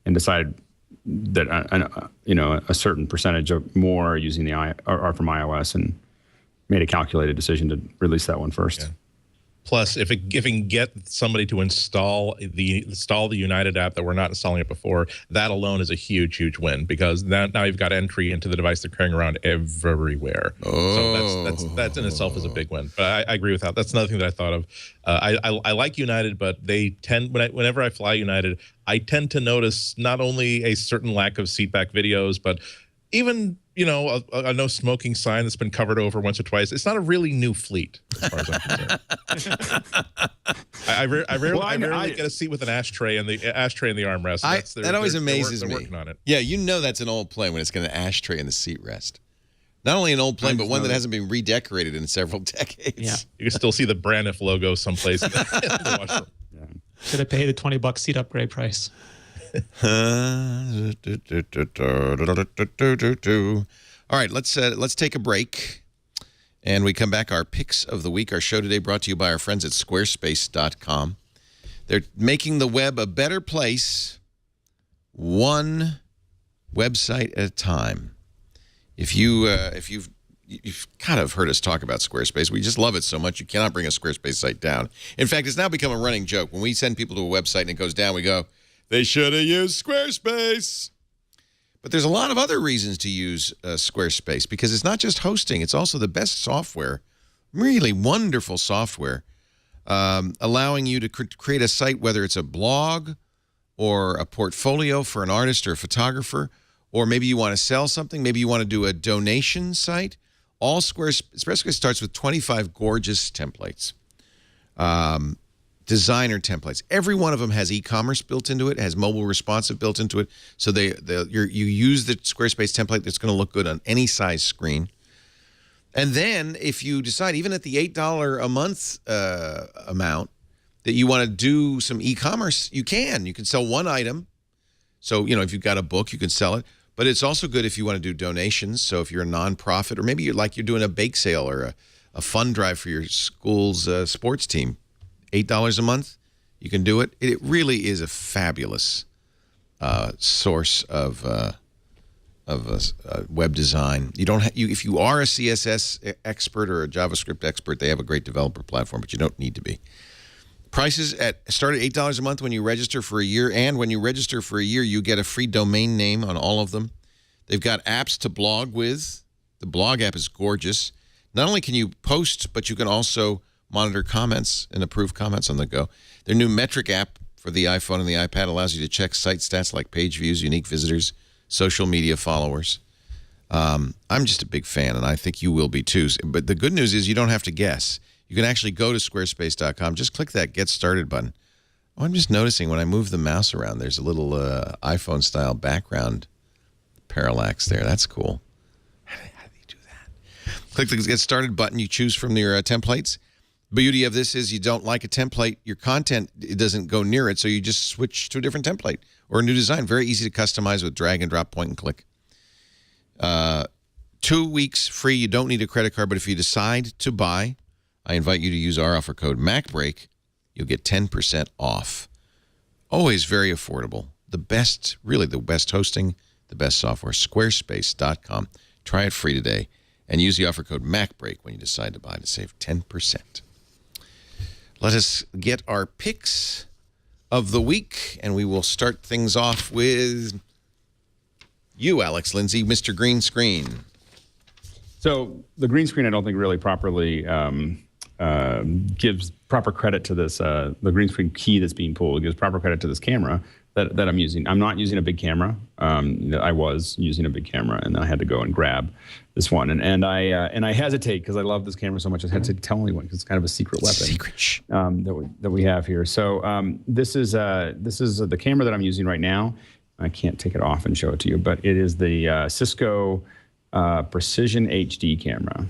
and decided that a certain percentage of more are using are from iOS, and made a calculated decision to release that one first. Yeah. Plus, if it can get somebody to install the United app that we're not installing it before, that alone is a huge, huge win, because now you've got entry into the device they're carrying around everywhere. Oh. So that in itself is a big win. But I agree with that. That's another thing that I thought of. I like United, but they tend, whenever I fly United, I tend to notice not only a certain lack of seatback videos, but even a no smoking sign that's been covered over once or twice. It's not a really new fleet, as far as I'm concerned. I rarely get a seat with an ashtray and the armrest. That always amazes me. They're working on it. Yeah, that's an old plane when it's got an ashtray in the seat rest. Not only an old plane, but one that hasn't been redecorated in several decades. Yeah, you can still see the Braniff logo someplace in the washroom. Yeah. Should have paid the $20 seat upgrade price. All right, let's take a break, and we come back. Our picks of the week. Our show today brought to you by our friends at Squarespace.com. They're making the web a better place, one website at a time. If you've kind of heard us talk about Squarespace, we just love it so much you cannot bring a Squarespace site down. In fact, it's now become a running joke. When we send people to a website and it goes down, we go, they should have used Squarespace. But there's a lot of other reasons to use Squarespace, because it's not just hosting. It's also the best software, really wonderful software, allowing you to create a site, whether it's a blog or a portfolio for an artist or a photographer, or maybe you want to sell something. Maybe you want to do a donation site. All Squarespace starts with 25 gorgeous templates. Designer templates. Every one of them has e-commerce built into it, has mobile responsive built into it. So you use the Squarespace template that's going to look good on any size screen. And then if you decide, even at the $8 a month amount, that you want to do some e-commerce, you can. You can sell one item. So, if you've got a book, you can sell it. But it's also good if you want to do donations. So if you're a nonprofit, or maybe you're doing a bake sale or a fund drive for your school's sports team, $8 a month, you can do it. It really is a fabulous source of web design. You don't if you are a CSS expert or a JavaScript expert, they have a great developer platform, but you don't need to be. Prices start at $8 a month when you register for a year, and when you register for a year, you get a free domain name on all of them. They've got apps to blog with. The blog app is gorgeous. Not only can you post, but you can also monitor comments and approve comments on the go. Their new metric app for the iPhone and the iPad allows you to check site stats like page views, unique visitors, social media followers. I'm just a big fan, and I think you will be too. But the good news is you don't have to guess. You can actually go to squarespace.com. Just click that Get Started button. Oh, I'm just noticing when I move the mouse around, there's a little iPhone-style background parallax there. That's cool. How do they do that? Click the Get Started button. You choose from your templates. The beauty of this is you don't like a template, your content, it doesn't go near it, so you just switch to a different template or a new design. Very easy to customize with drag and drop, point and click. 2 weeks free. You don't need a credit card, but if you decide to buy, I invite you to use our offer code MacBreak. You'll get 10% off. Always very affordable. The best hosting, the best software, squarespace.com. Try it free today and use the offer code MacBreak when you decide to buy to save 10%. Let us get our picks of the week, and we will start things off with you, Alex Lindsay, Mr. Green Screen. So the green screen, I don't think really properly gives proper credit to this, the green screen key that's being pulled gives proper credit to this camera that I'm using. I'm not using a big camera. I was using a big camera, and then I had to go and grab this one. And I hesitate because I love this camera so much. I hesitate to tell anyone because it's kind of a secret weapon. Secret. That we have here. So this is the camera that I'm using right now. I can't take it off and show it to you, but it is the Cisco Precision HD camera.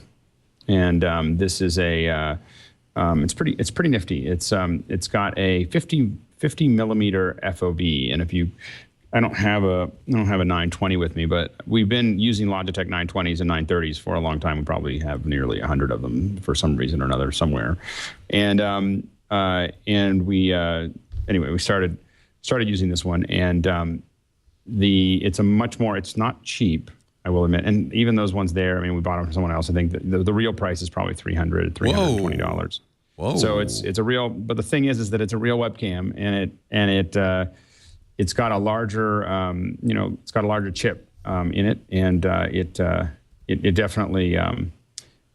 And this is it's pretty nifty. It's got a 50 millimeter FOV, and I don't have a 920 with me, but we've been using Logitech 920s and 930s for a long time. We probably have nearly 100 of them for some reason or another somewhere, and we started using this one, and it's not cheap, I will admit. And even those ones there, I mean, we bought them from someone else. I think the real price is probably $320. Whoa. So it's a real, but the thing is that it's a real webcam, and it's got a larger, it's got a larger chip in it, and it definitely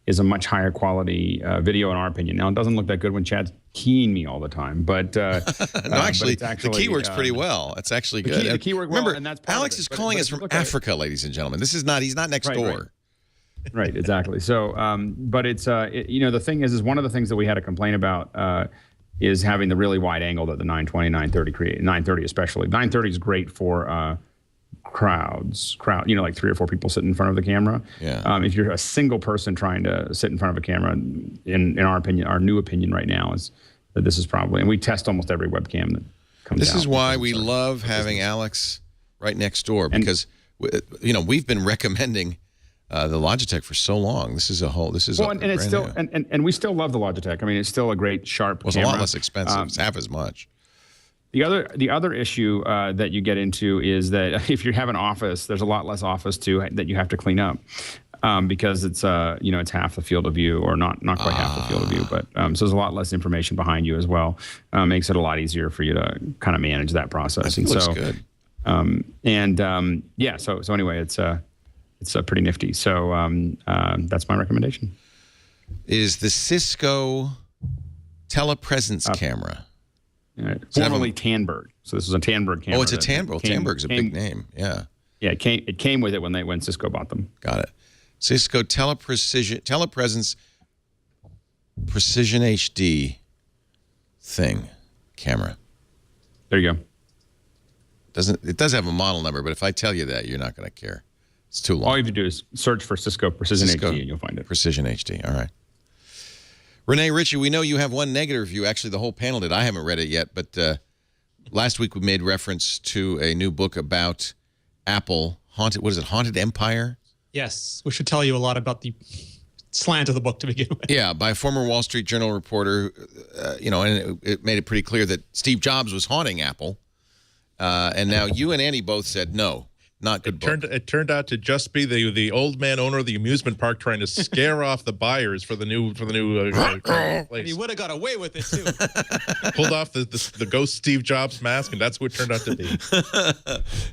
is a much higher quality video in our opinion. Now, it doesn't look that good when Chad's keying me all the time, but actually, the key works pretty well. It's actually good. The key works well. Remember, And that's part Alex of it. is calling us from Africa, ladies and gentlemen. He's not next door. Right, exactly. So, but it's the thing is one of the things that we had to complain about is having the really wide angle that the 920, 930 create. 930 especially. 930 is great for crowd, like 3 or 4 people sitting in front of the camera. Yeah. If you're a single person trying to sit in front of a camera, in our opinion, our new opinion right now is that this is probably, and we test almost every webcam that comes out. This is why we love having Alex right next door, because we've been recommending the Logitech for so long. This is and it's still and we still love the Logitech. I mean, it's still a great sharp camera. It's a lot less expensive. It's half as much. The other issue that you get into is that if you have an office, there's a lot less office that you have to clean up because it's it's half the field of view, or not quite half the field of view, but so there's a lot less information behind you as well. Makes it a lot easier for you to kind of manage that process. It looks good. So anyway, it's pretty nifty. So that's my recommendation. Is the Cisco telepresence camera. Formerly Tandberg. So this is a Tandberg camera. Oh, it's a Tandberg. Tandberg's a big name. Yeah. Yeah, it came with it when Cisco bought them. Got it. Cisco telepresence Precision HD camera. There you go. It does have a model number, but if I tell you that, you're not going to care. It's too long. All you have to do is search for Cisco Precision Cisco HD and you'll find it. Precision HD. All right. Renee Ritchie, we know you have one negative review. Actually, the whole panel did. I haven't read it yet, but last week we made reference to a new book about Apple. Haunted Empire? Yes, which should tell you a lot about the slant of the book to begin with. Yeah, by a former Wall Street Journal reporter, and it made it pretty clear that Steve Jobs was haunting Apple. And now you and Andy both said no, not good book. It turned out to just be the old man owner of the amusement park trying to scare off the buyers for the new place. And he would have got away with it too. Pulled off the ghost Steve Jobs mask, and that's what it turned out to be.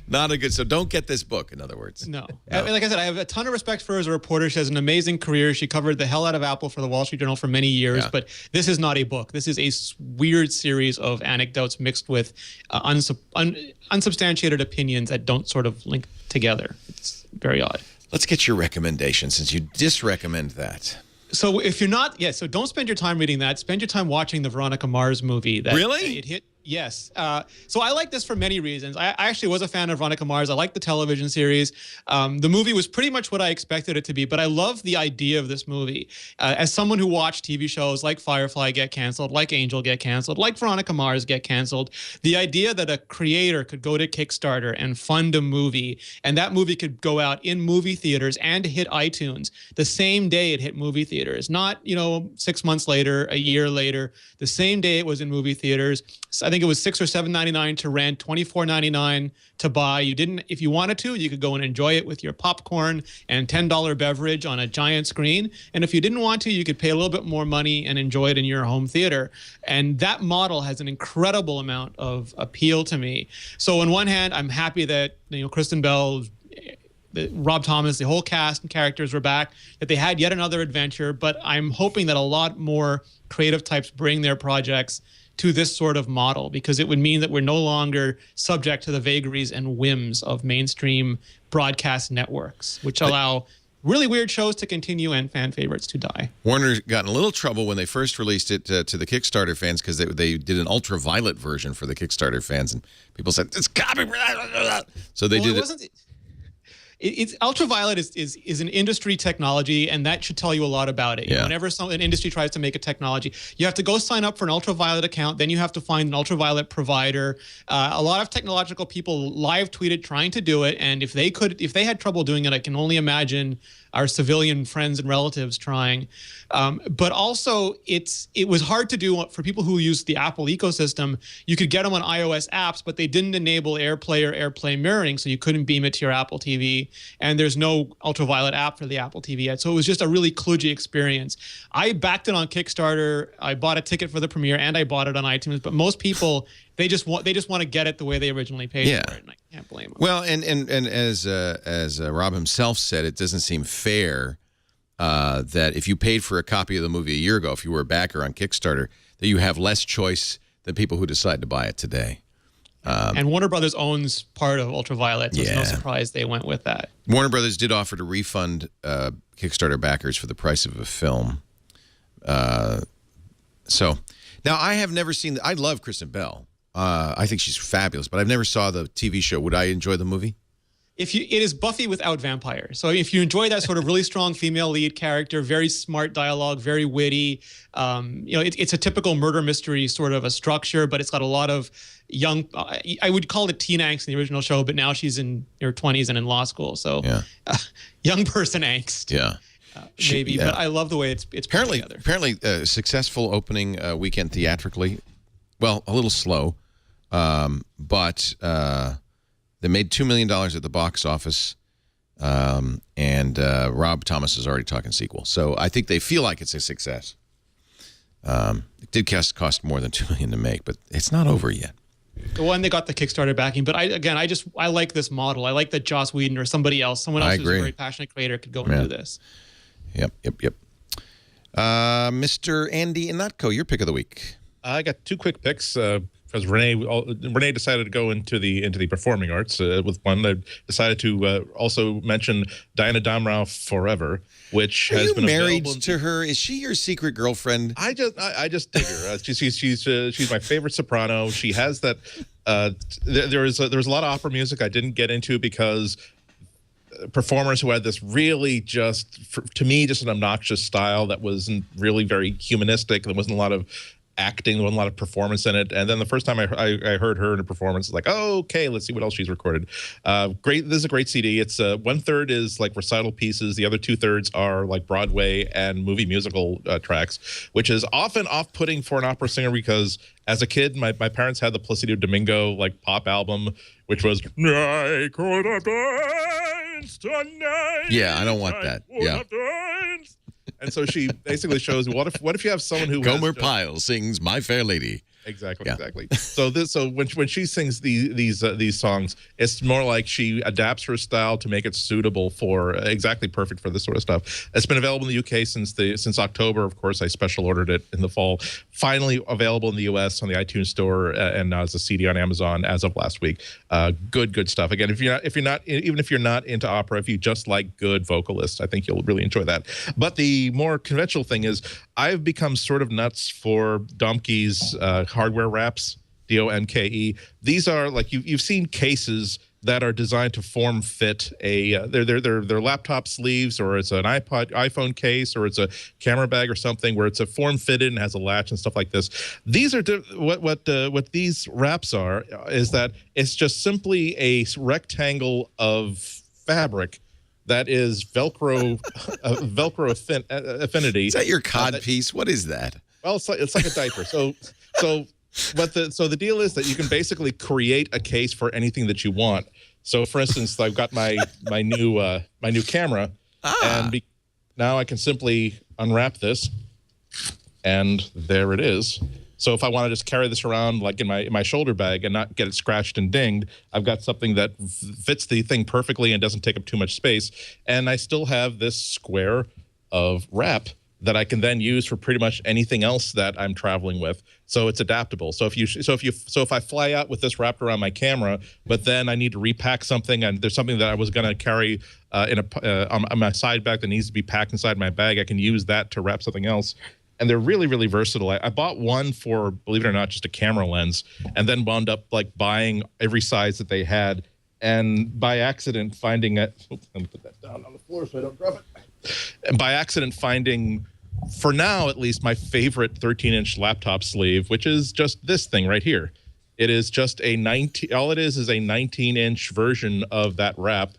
Not a good. So don't get this book. In other words, No. I mean, like I said, I have a ton of respect for her as a reporter. She has an amazing career. She covered the hell out of Apple for the Wall Street Journal for many years. Yeah. But this is not a book. This is a weird series of anecdotes mixed with unsubstantiated opinions that don't sort of link together. It's very odd. let's get your recommendation since you disrecommend that. So if you're not, so don't spend your time reading that. Spend your time watching the Veronica Mars movie. Really? It hit. Yes. So I like this for many reasons. I actually was a fan of Veronica Mars. I liked the television series. The movie was pretty much what I expected it to be, but I love the idea of this movie. As someone who watched TV shows like Firefly get canceled, like Angel get canceled, like Veronica Mars get canceled, the idea that a creator could go to Kickstarter and fund a movie, and that movie could go out in movie theaters and hit iTunes the same day it hit movie theaters, not 6 months later, a year later, the same day it was in movie theaters. So I think it was $6 or $7.99 to rent, $24.99 to buy. You didn't, if you wanted to, you could go and enjoy it with your popcorn and $10 beverage on a giant screen. And if you didn't want to, you could pay a little bit more money and enjoy it in your home theater. And that model has an incredible amount of appeal to me. So on one hand, I'm happy that Kristen Bell, Rob Thomas, the whole cast and characters were back, that they had yet another adventure. But I'm hoping that a lot more creative types bring their projects to this sort of model, because it would mean that we're no longer subject to the vagaries and whims of mainstream broadcast networks, which allow really weird shows to continue and fan favorites to die. Warner got in a little trouble when they first released it to the Kickstarter fans because they did an ultraviolet version for the Kickstarter fans, and people said, it's copyright. So they did it. It's ultraviolet is an industry technology, and that should tell you a lot about it. Yeah. Whenever an industry tries to make a technology, you have to go sign up for an ultraviolet account. Then you have to find an ultraviolet provider. A lot of technological people live tweeted trying to do it, and if they had trouble doing it, I can only imagine our civilian friends and relatives trying. But also, it was hard to do for people who use the Apple ecosystem. You could get them on iOS apps, but they didn't enable AirPlay or AirPlay mirroring, so you couldn't beam it to your Apple TV. And there's no ultraviolet app for the Apple TV yet. So it was just a really kludgy experience. I backed it on Kickstarter. I bought a ticket for the premiere, and I bought it on iTunes. But most people, they just want to get it the way they originally paid for it, and I can't blame them. Well, and as Rob himself said, it doesn't seem fair that if you paid for a copy of the movie a year ago, if you were a backer on Kickstarter, that you have less choice than people who decide to buy it today. And Warner Brothers owns part of Ultraviolet, so it's no Yeah. surprise they went with that. Warner Brothers did offer to refund Kickstarter backers for the price of a film. So now I have never seen. I love Kristen Bell. I think she's fabulous, but I've never saw the TV show. Would I enjoy the movie? It is Buffy without vampires. So if you enjoy that sort of really strong female lead character, very smart dialogue, very witty, it's a typical murder mystery sort of a structure, but it's got a lot of young, I would call it teen angst in the original show, but now she's in her 20s and in law school. So young person angst. Yeah. Maybe, but I love the way it's put together. Apparently, successful opening weekend theatrically. Well, a little slow, but they made $2 million at the box office, and Rob Thomas is already talking sequel. So I think they feel like it's a success. It did cost more than $2 million to make, but it's not over yet. Well, and they got the Kickstarter backing, but I like this model. I like that Joss Whedon or someone else who's a very passionate creator could go and do this. Yep. Mr. Andy Inatko, your pick of the week. I got two quick picks because Renee decided to go into the performing arts with one. I decided to also mention Diana Damrau Forever, which has been married to her. Is she your secret girlfriend? I just dig her. She's my favorite soprano. She has that. There was a lot of opera music I didn't get into because performers who had this really to me, just an obnoxious style that wasn't really very humanistic. There wasn't a lot of acting, there wasn't a lot of performance in it. And then the first time I heard her in a performance, it's like, oh, okay, let's see what else she's recorded. Great. This is a great CD. It's 1/3 is like recital pieces. The other 2/3 are like Broadway and movie musical tracks, which is often off-putting for an opera singer because as a kid, my parents had the Placido Domingo like pop album, which was I could have danced tonight. Yeah, I don't want that. Yeah. And so she basically shows what if you have someone who Gomer Pyle sings My Fair Lady. Exactly, Yeah. exactly. So when she sings these songs, it's more like she adapts her style to make it suitable for exactly perfect for this sort of stuff. It's been available in the UK since October. Of course, I special ordered it in the fall. Finally available in the US on the iTunes Store and now as a CD on Amazon as of last week. Good stuff. Again, if you're not into opera, if you just like good vocalists, I think you'll really enjoy that. But the more conventional thing is, I've become sort of nuts for Domke's hardware wraps, DONKE. These are like you've seen cases that are designed to form fit they're laptop sleeves, or it's an iPhone case, or it's a camera bag or something where it's a form fitted and has a latch and stuff like this. These are what these wraps are is that it's just simply a rectangle of fabric that is Velcro affinity. Is that your cod piece? What is that? Well, it's like a diaper. So the deal is that you can basically create a case for anything that you want. So, for instance, I've got my new camera, and now I can simply unwrap this, and there it is. So if I want to just carry this around like in my shoulder bag and not get it scratched and dinged, I've got something that fits the thing perfectly and doesn't take up too much space. And I still have this square of wrap that I can then use for pretty much anything else that I'm traveling with. So it's adaptable. So if I fly out with this wrapped around my camera, but then I need to repack something, and there's something that I was going to carry on my side bag that needs to be packed inside my bag, I can use that to wrap something else. And they're really, really versatile. I bought one for, believe it or not, just a camera lens, and then wound up like buying every size that they had. And by accident finding it, let me put that down on the floor so I don't drop it. And by accident finding, for now at least, my favorite 13-inch laptop sleeve, which is just this thing right here. It is just all it is a 19-inch version of that wrap,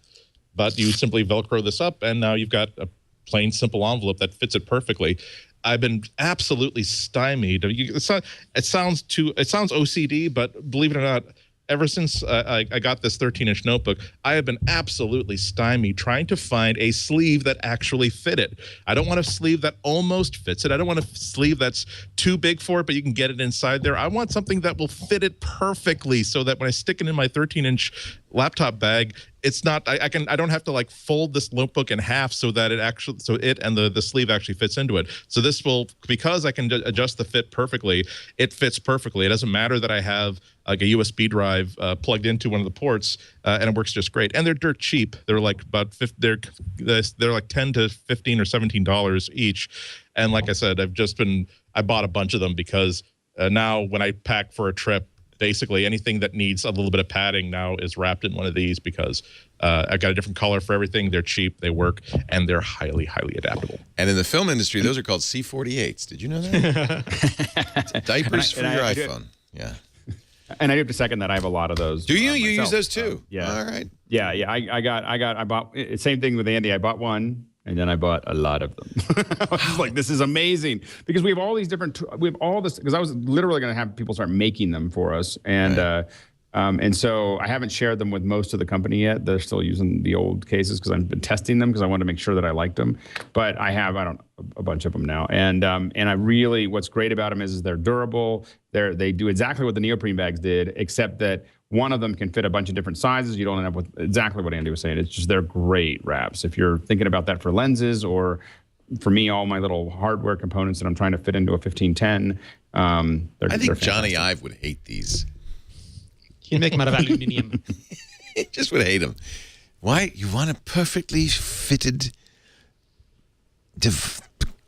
but you simply Velcro this up, and now you've got a plain, simple envelope that fits it perfectly. I've been absolutely stymied. It sounds OCD, but believe it or not, ever since I got this 13-inch notebook, I have been absolutely stymied trying to find a sleeve that actually fit it. I don't want a sleeve that almost fits it. I don't want a sleeve that's too big for it, but you can get it inside there. I want something that will fit it perfectly so that when I stick it in my 13-inch laptop bag, it's not, I don't have to like fold this notebook in half so that it and the sleeve actually fits into it. So this will, because I can adjust the fit perfectly, it fits perfectly. It doesn't matter that I have like a USB drive plugged into one of the ports, and it works just great. And they're dirt cheap. They're like they're like $10 to $15 or $17 each. And like I said, I bought a bunch of them because now when I pack for a trip, basically anything that needs a little bit of padding now is wrapped in one of these because I've got a different color for everything. They're cheap, they work, and they're highly, highly adaptable. And in the film industry, those are called C48s. Did you know that? Diapers for your iPhone. Yeah. And I do have to second that. I have a lot of those. Do you? You use those too? Yeah. All right. Yeah. I bought, same thing with Andy. I bought one. And then I bought a lot of them. I was like, this is amazing. Because we have all these different, we have all this, because I was literally going to have people start making them for us. And so I haven't shared them with most of the company yet. They're still using the old cases because I've been testing them because I wanted to make sure that I liked them. But I have, a bunch of them now. And I really, what's great about them is they're durable. They do exactly what the neoprene bags did, except that one of them can fit a bunch of different sizes. You don't end up with exactly what Andy was saying. It's just, they're great wraps. If you're thinking about that for lenses, or for me, all my little hardware components that I'm trying to fit into a 1510, I think Jony Ive would hate these. He'd make them out of aluminium. Just would hate them. Why? You want a perfectly fitted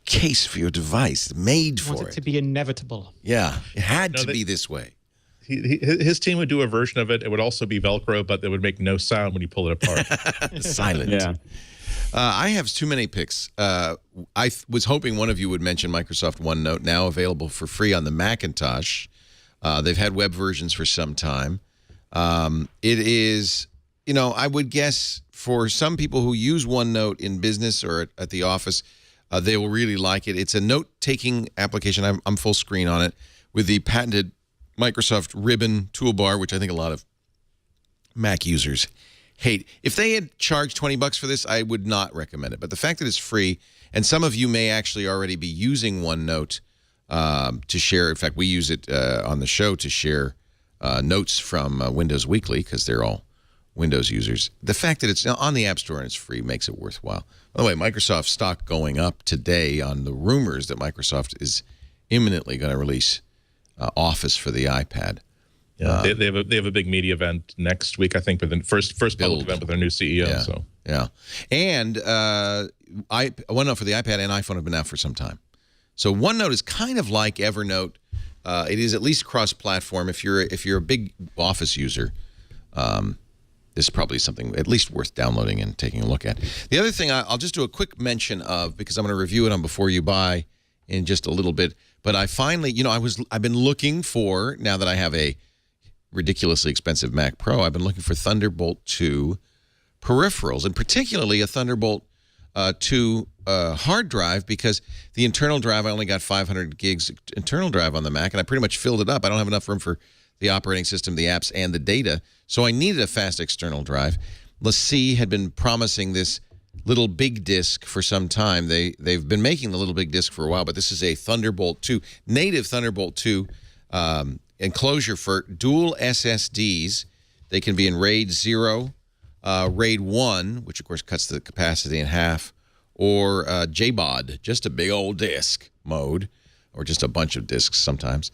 case for your device, made for it. Want it to be inevitable. Yeah, it had to be this way. his team would do a version of it. It would also be Velcro, but it would make no sound when you pull it apart. Silent. Yeah. I have too many picks. I was hoping one of you would mention Microsoft OneNote, now available for free on the Macintosh. They've had web versions for some time. It is, I would guess for some people who use OneNote in business or at the office, they will really like it. It's a note-taking application. I'm full screen on it with the patented Microsoft Ribbon toolbar, which I think a lot of Mac users hate. If they had charged $20 for this, I would not recommend it. But the fact that it's free, and some of you may actually already be using OneNote to share. In fact, we use it on the show to share notes from Windows Weekly because they're all Windows users. The fact that it's on the App Store and it's free makes it worthwhile. By the way, Microsoft stock going up today on the rumors that Microsoft is imminently going to release Office for the iPad. Yeah, they have a big media event next week, I think, with the first public event with their new CEO. Yeah, so yeah, and OneNote for the iPad and iPhone have been out for some time. So OneNote is kind of like Evernote. It is at least cross-platform. If you're a big Office user, this is probably something at least worth downloading and taking a look at. The other thing I'll just do a quick mention of, because I'm going to review it on Before You Buy in just a little bit. But I finally, I've been looking for, now that I have a ridiculously expensive Mac Pro, I've been looking for Thunderbolt 2 peripherals, and particularly a Thunderbolt 2 hard drive, because the internal drive, I only got 500 gigs internal drive on the Mac, and I pretty much filled it up. I don't have enough room for the operating system, the apps, and the data, so I needed a fast external drive. LaCie had been promising this little big disk for some time. They've been making the little big disk for a while, but this is a Thunderbolt 2, native Thunderbolt 2 enclosure for dual SSDs. They can be in RAID 0, RAID 1, which of course cuts the capacity in half, or JBOD, just a big old disk mode, or just a bunch of disks sometimes.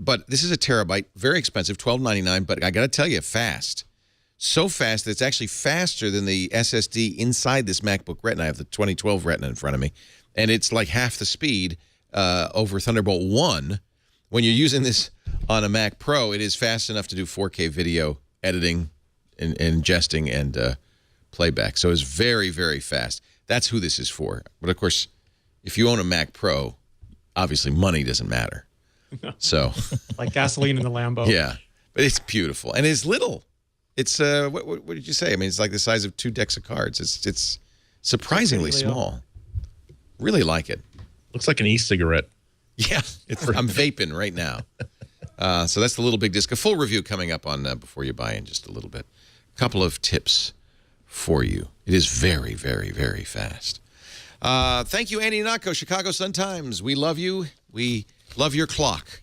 But this is a terabyte, very expensive, $12.99, but I got to tell you, fast. So fast that it's actually faster than the SSD inside this MacBook Retina. I have the 2012 Retina in front of me, and it's like half the speed over Thunderbolt 1. When you're using this on a Mac Pro, it is fast enough to do 4K video editing and ingesting and playback. So it's very, very fast. That's who this is for. But, of course, if you own a Mac Pro, obviously money doesn't matter. So, like gasoline in the Lambo. Yeah, but it's beautiful. And it's little. It's, what did you say? I mean, it's like the size of 2 decks of cards. It's surprisingly small. Really like it. looks like an e-cigarette. Yeah, I'm vaping right now. So that's the little big disc. A full review coming up on Before You Buy in just a little bit. A couple of tips for you. It is very, very, very fast. Thank you, Andy Nako, Chicago Sun-Times. We love you. We love your clock.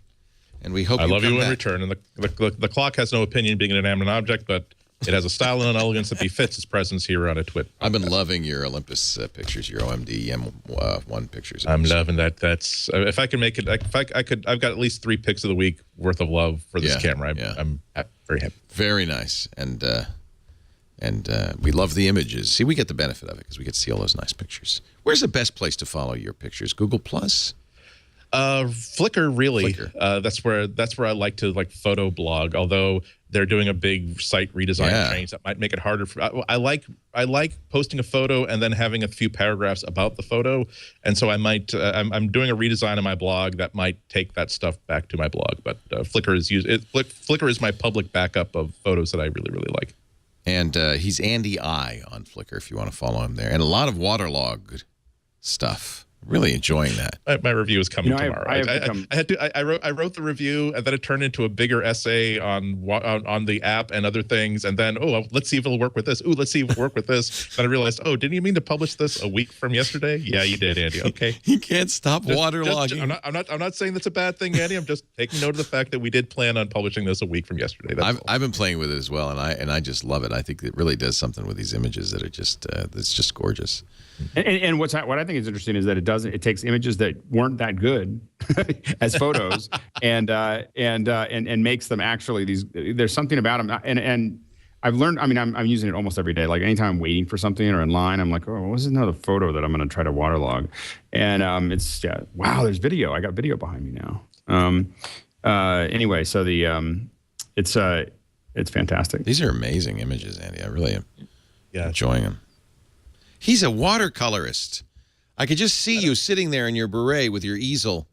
And we hope I love you in back. return. And the clock has no opinion, being an inanimate object, but it has a style and an elegance that befits its presence here on a Twit. I've been loving your Olympus pictures, your OMD M1 pictures. I'm loving that. That's if I can make it. If I could, I've got at least 3 picks of the week worth of love for this camera. I'm very happy. Very nice, and we love the images. See, we get the benefit of it because we get to see all those nice pictures. Where's the best place to follow your pictures? Google Plus. Flickr, really. Flickr. That's where I like to photo blog. Although they're doing a big site redesign change that might make it harder for. I like posting a photo and then having a few paragraphs about the photo, and so I might. I'm doing a redesign of my blog that might take that stuff back to my blog. But Flickr is Flickr is my public backup of photos that I really, really like. And he's Andy I on Flickr if you want to follow him there, and a lot of waterlogged stuff. Really enjoying that. My review is coming tomorrow. I wrote the review, and then it turned into a bigger essay on the app and other things. And then, let's see if it'll work with this. Let's see if it'll work with this. Then I realized, didn't you mean to publish this a week from yesterday? Yeah, you did, Andy. Okay. You can't stop waterlogging. I'm not saying that's a bad thing, Andy. I'm just taking note of the fact that we did plan on publishing this a week from yesterday. I've been playing with it as well, and I just love it. I think it really does something with these images that are just it's just gorgeous. And what I think is interesting is that it takes images that weren't that good as photos and makes them actually there's something about them and I've learned. I mean, I'm using it almost every day. Like anytime I'm waiting for something or in line, I'm like, what's another photo that I'm going to try to waterlog? And wow, there's video. I got video behind me now. Anyway, so it's fantastic. These are amazing images, Andy. I really am Yeah. enjoying them. He's a watercolorist. I could just see you sitting there in your beret with your easel.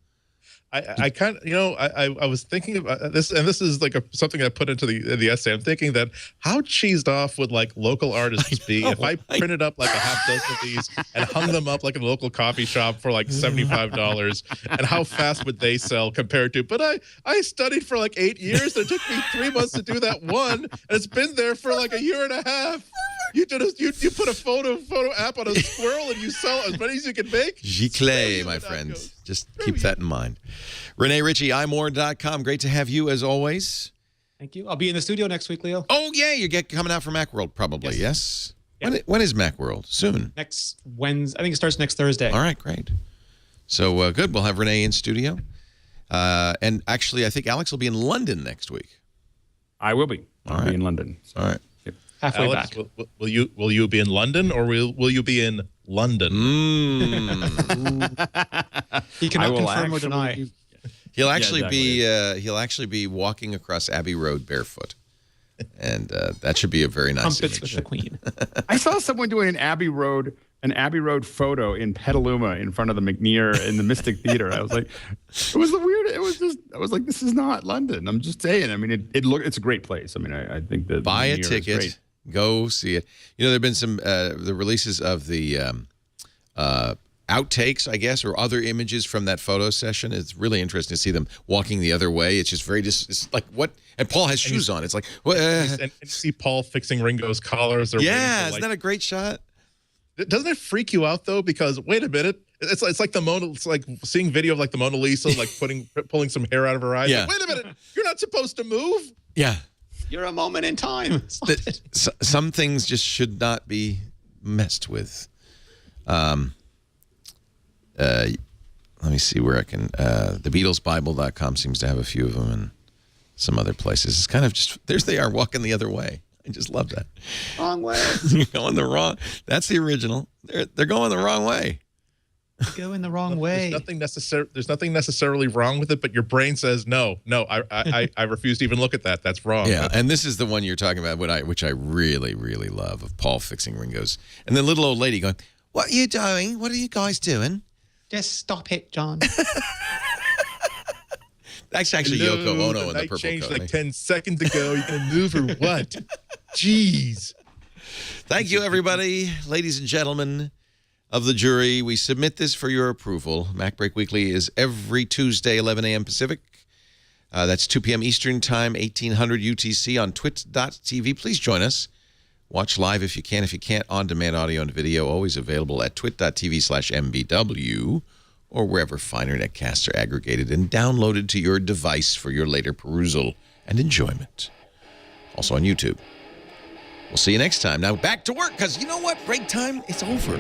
I kind of, I was thinking about this, and this is like something I put into the essay. I'm thinking that how cheesed off would like local artists be if I printed up like a half dozen of these and hung them up like in a local coffee shop for like $75, and how fast would they sell compared to? But I studied for like 8 years. It took me 3 months to do that one, and it's been there for like a year and a half. You put a photo app on a squirrel and you sell as many as you can make. Giclée, my friend. Just keep that in mind. Renee Ritchie, imore.com. Great to have you as always. Thank you. I'll be in the studio next week, Leo. Oh, yeah. You're coming out for Macworld probably, yes? When is Macworld? Soon. Next Wednesday. I think it starts next Thursday. All right, great. So good. We'll have Renee in studio. And actually, I think Alex will be in London next week. I will be. I'll be in London. So. All right. Halfway Alex, back. will you be in London, or will you be in London? He cannot confirm or deny. He'll actually be walking across Abbey Road barefoot, and that should be a very nice Trumpets image. with the Queen. I saw someone doing an Abbey Road photo in Petaluma in front of the McNear in the Mystic Theater. I was like, it was I was like, this is not London. I'm just saying. I mean, it's a great place. I mean, I think that Buy a ticket, go see it. You know, there've been some the releases of the outtakes, I guess, or other images from that photo session. It's really interesting to see them walking the other way. It's just it's like what? And Paul has shoes on. It's like what? And you see Paul fixing Ringo's collars. Yeah, isn't that a great shot? Doesn't it freak you out though? Because wait a minute, it's like it's like seeing video of like the Mona Lisa, like pulling some hair out of her eyes. Yeah. Like, wait a minute, you're not supposed to move. Yeah. You're a moment in time. Some things just should not be messed with. Let me see where I can. The BeatlesBible.com seems to have a few of them, and some other places. It's kind of just they are walking the other way. I just love that. Wrong way. You're going the wrong. That's the original. They're going the wrong way. Going the wrong way. There's nothing necessarily wrong with it, but your brain says no. I refuse to even look at that. That's wrong. Yeah, and this is the one you're talking about, which I really, really love, of Paul fixing Ringo's, and the little old lady going, "What are you doing? What are you guys doing?" Just stop it, John. That's actually Yoko Ono in the purple changed coat. like 10 seconds ago. You're gonna move or what? Jeez. Thank you, everybody, ladies and gentlemen of the jury. We submit this for your approval. MacBreak Weekly is every Tuesday, 11 a.m. Pacific. That's 2 p.m. Eastern Time, 1800 UTC on twit.tv. Please join us. Watch live if you can. If you can't, on-demand audio and video, always available at twit.tv/mbw or wherever fine internet casts are aggregated and downloaded to your device for your later perusal and enjoyment. Also on YouTube. We'll see you next time. Now back to work, because you know what? Break time, it's over.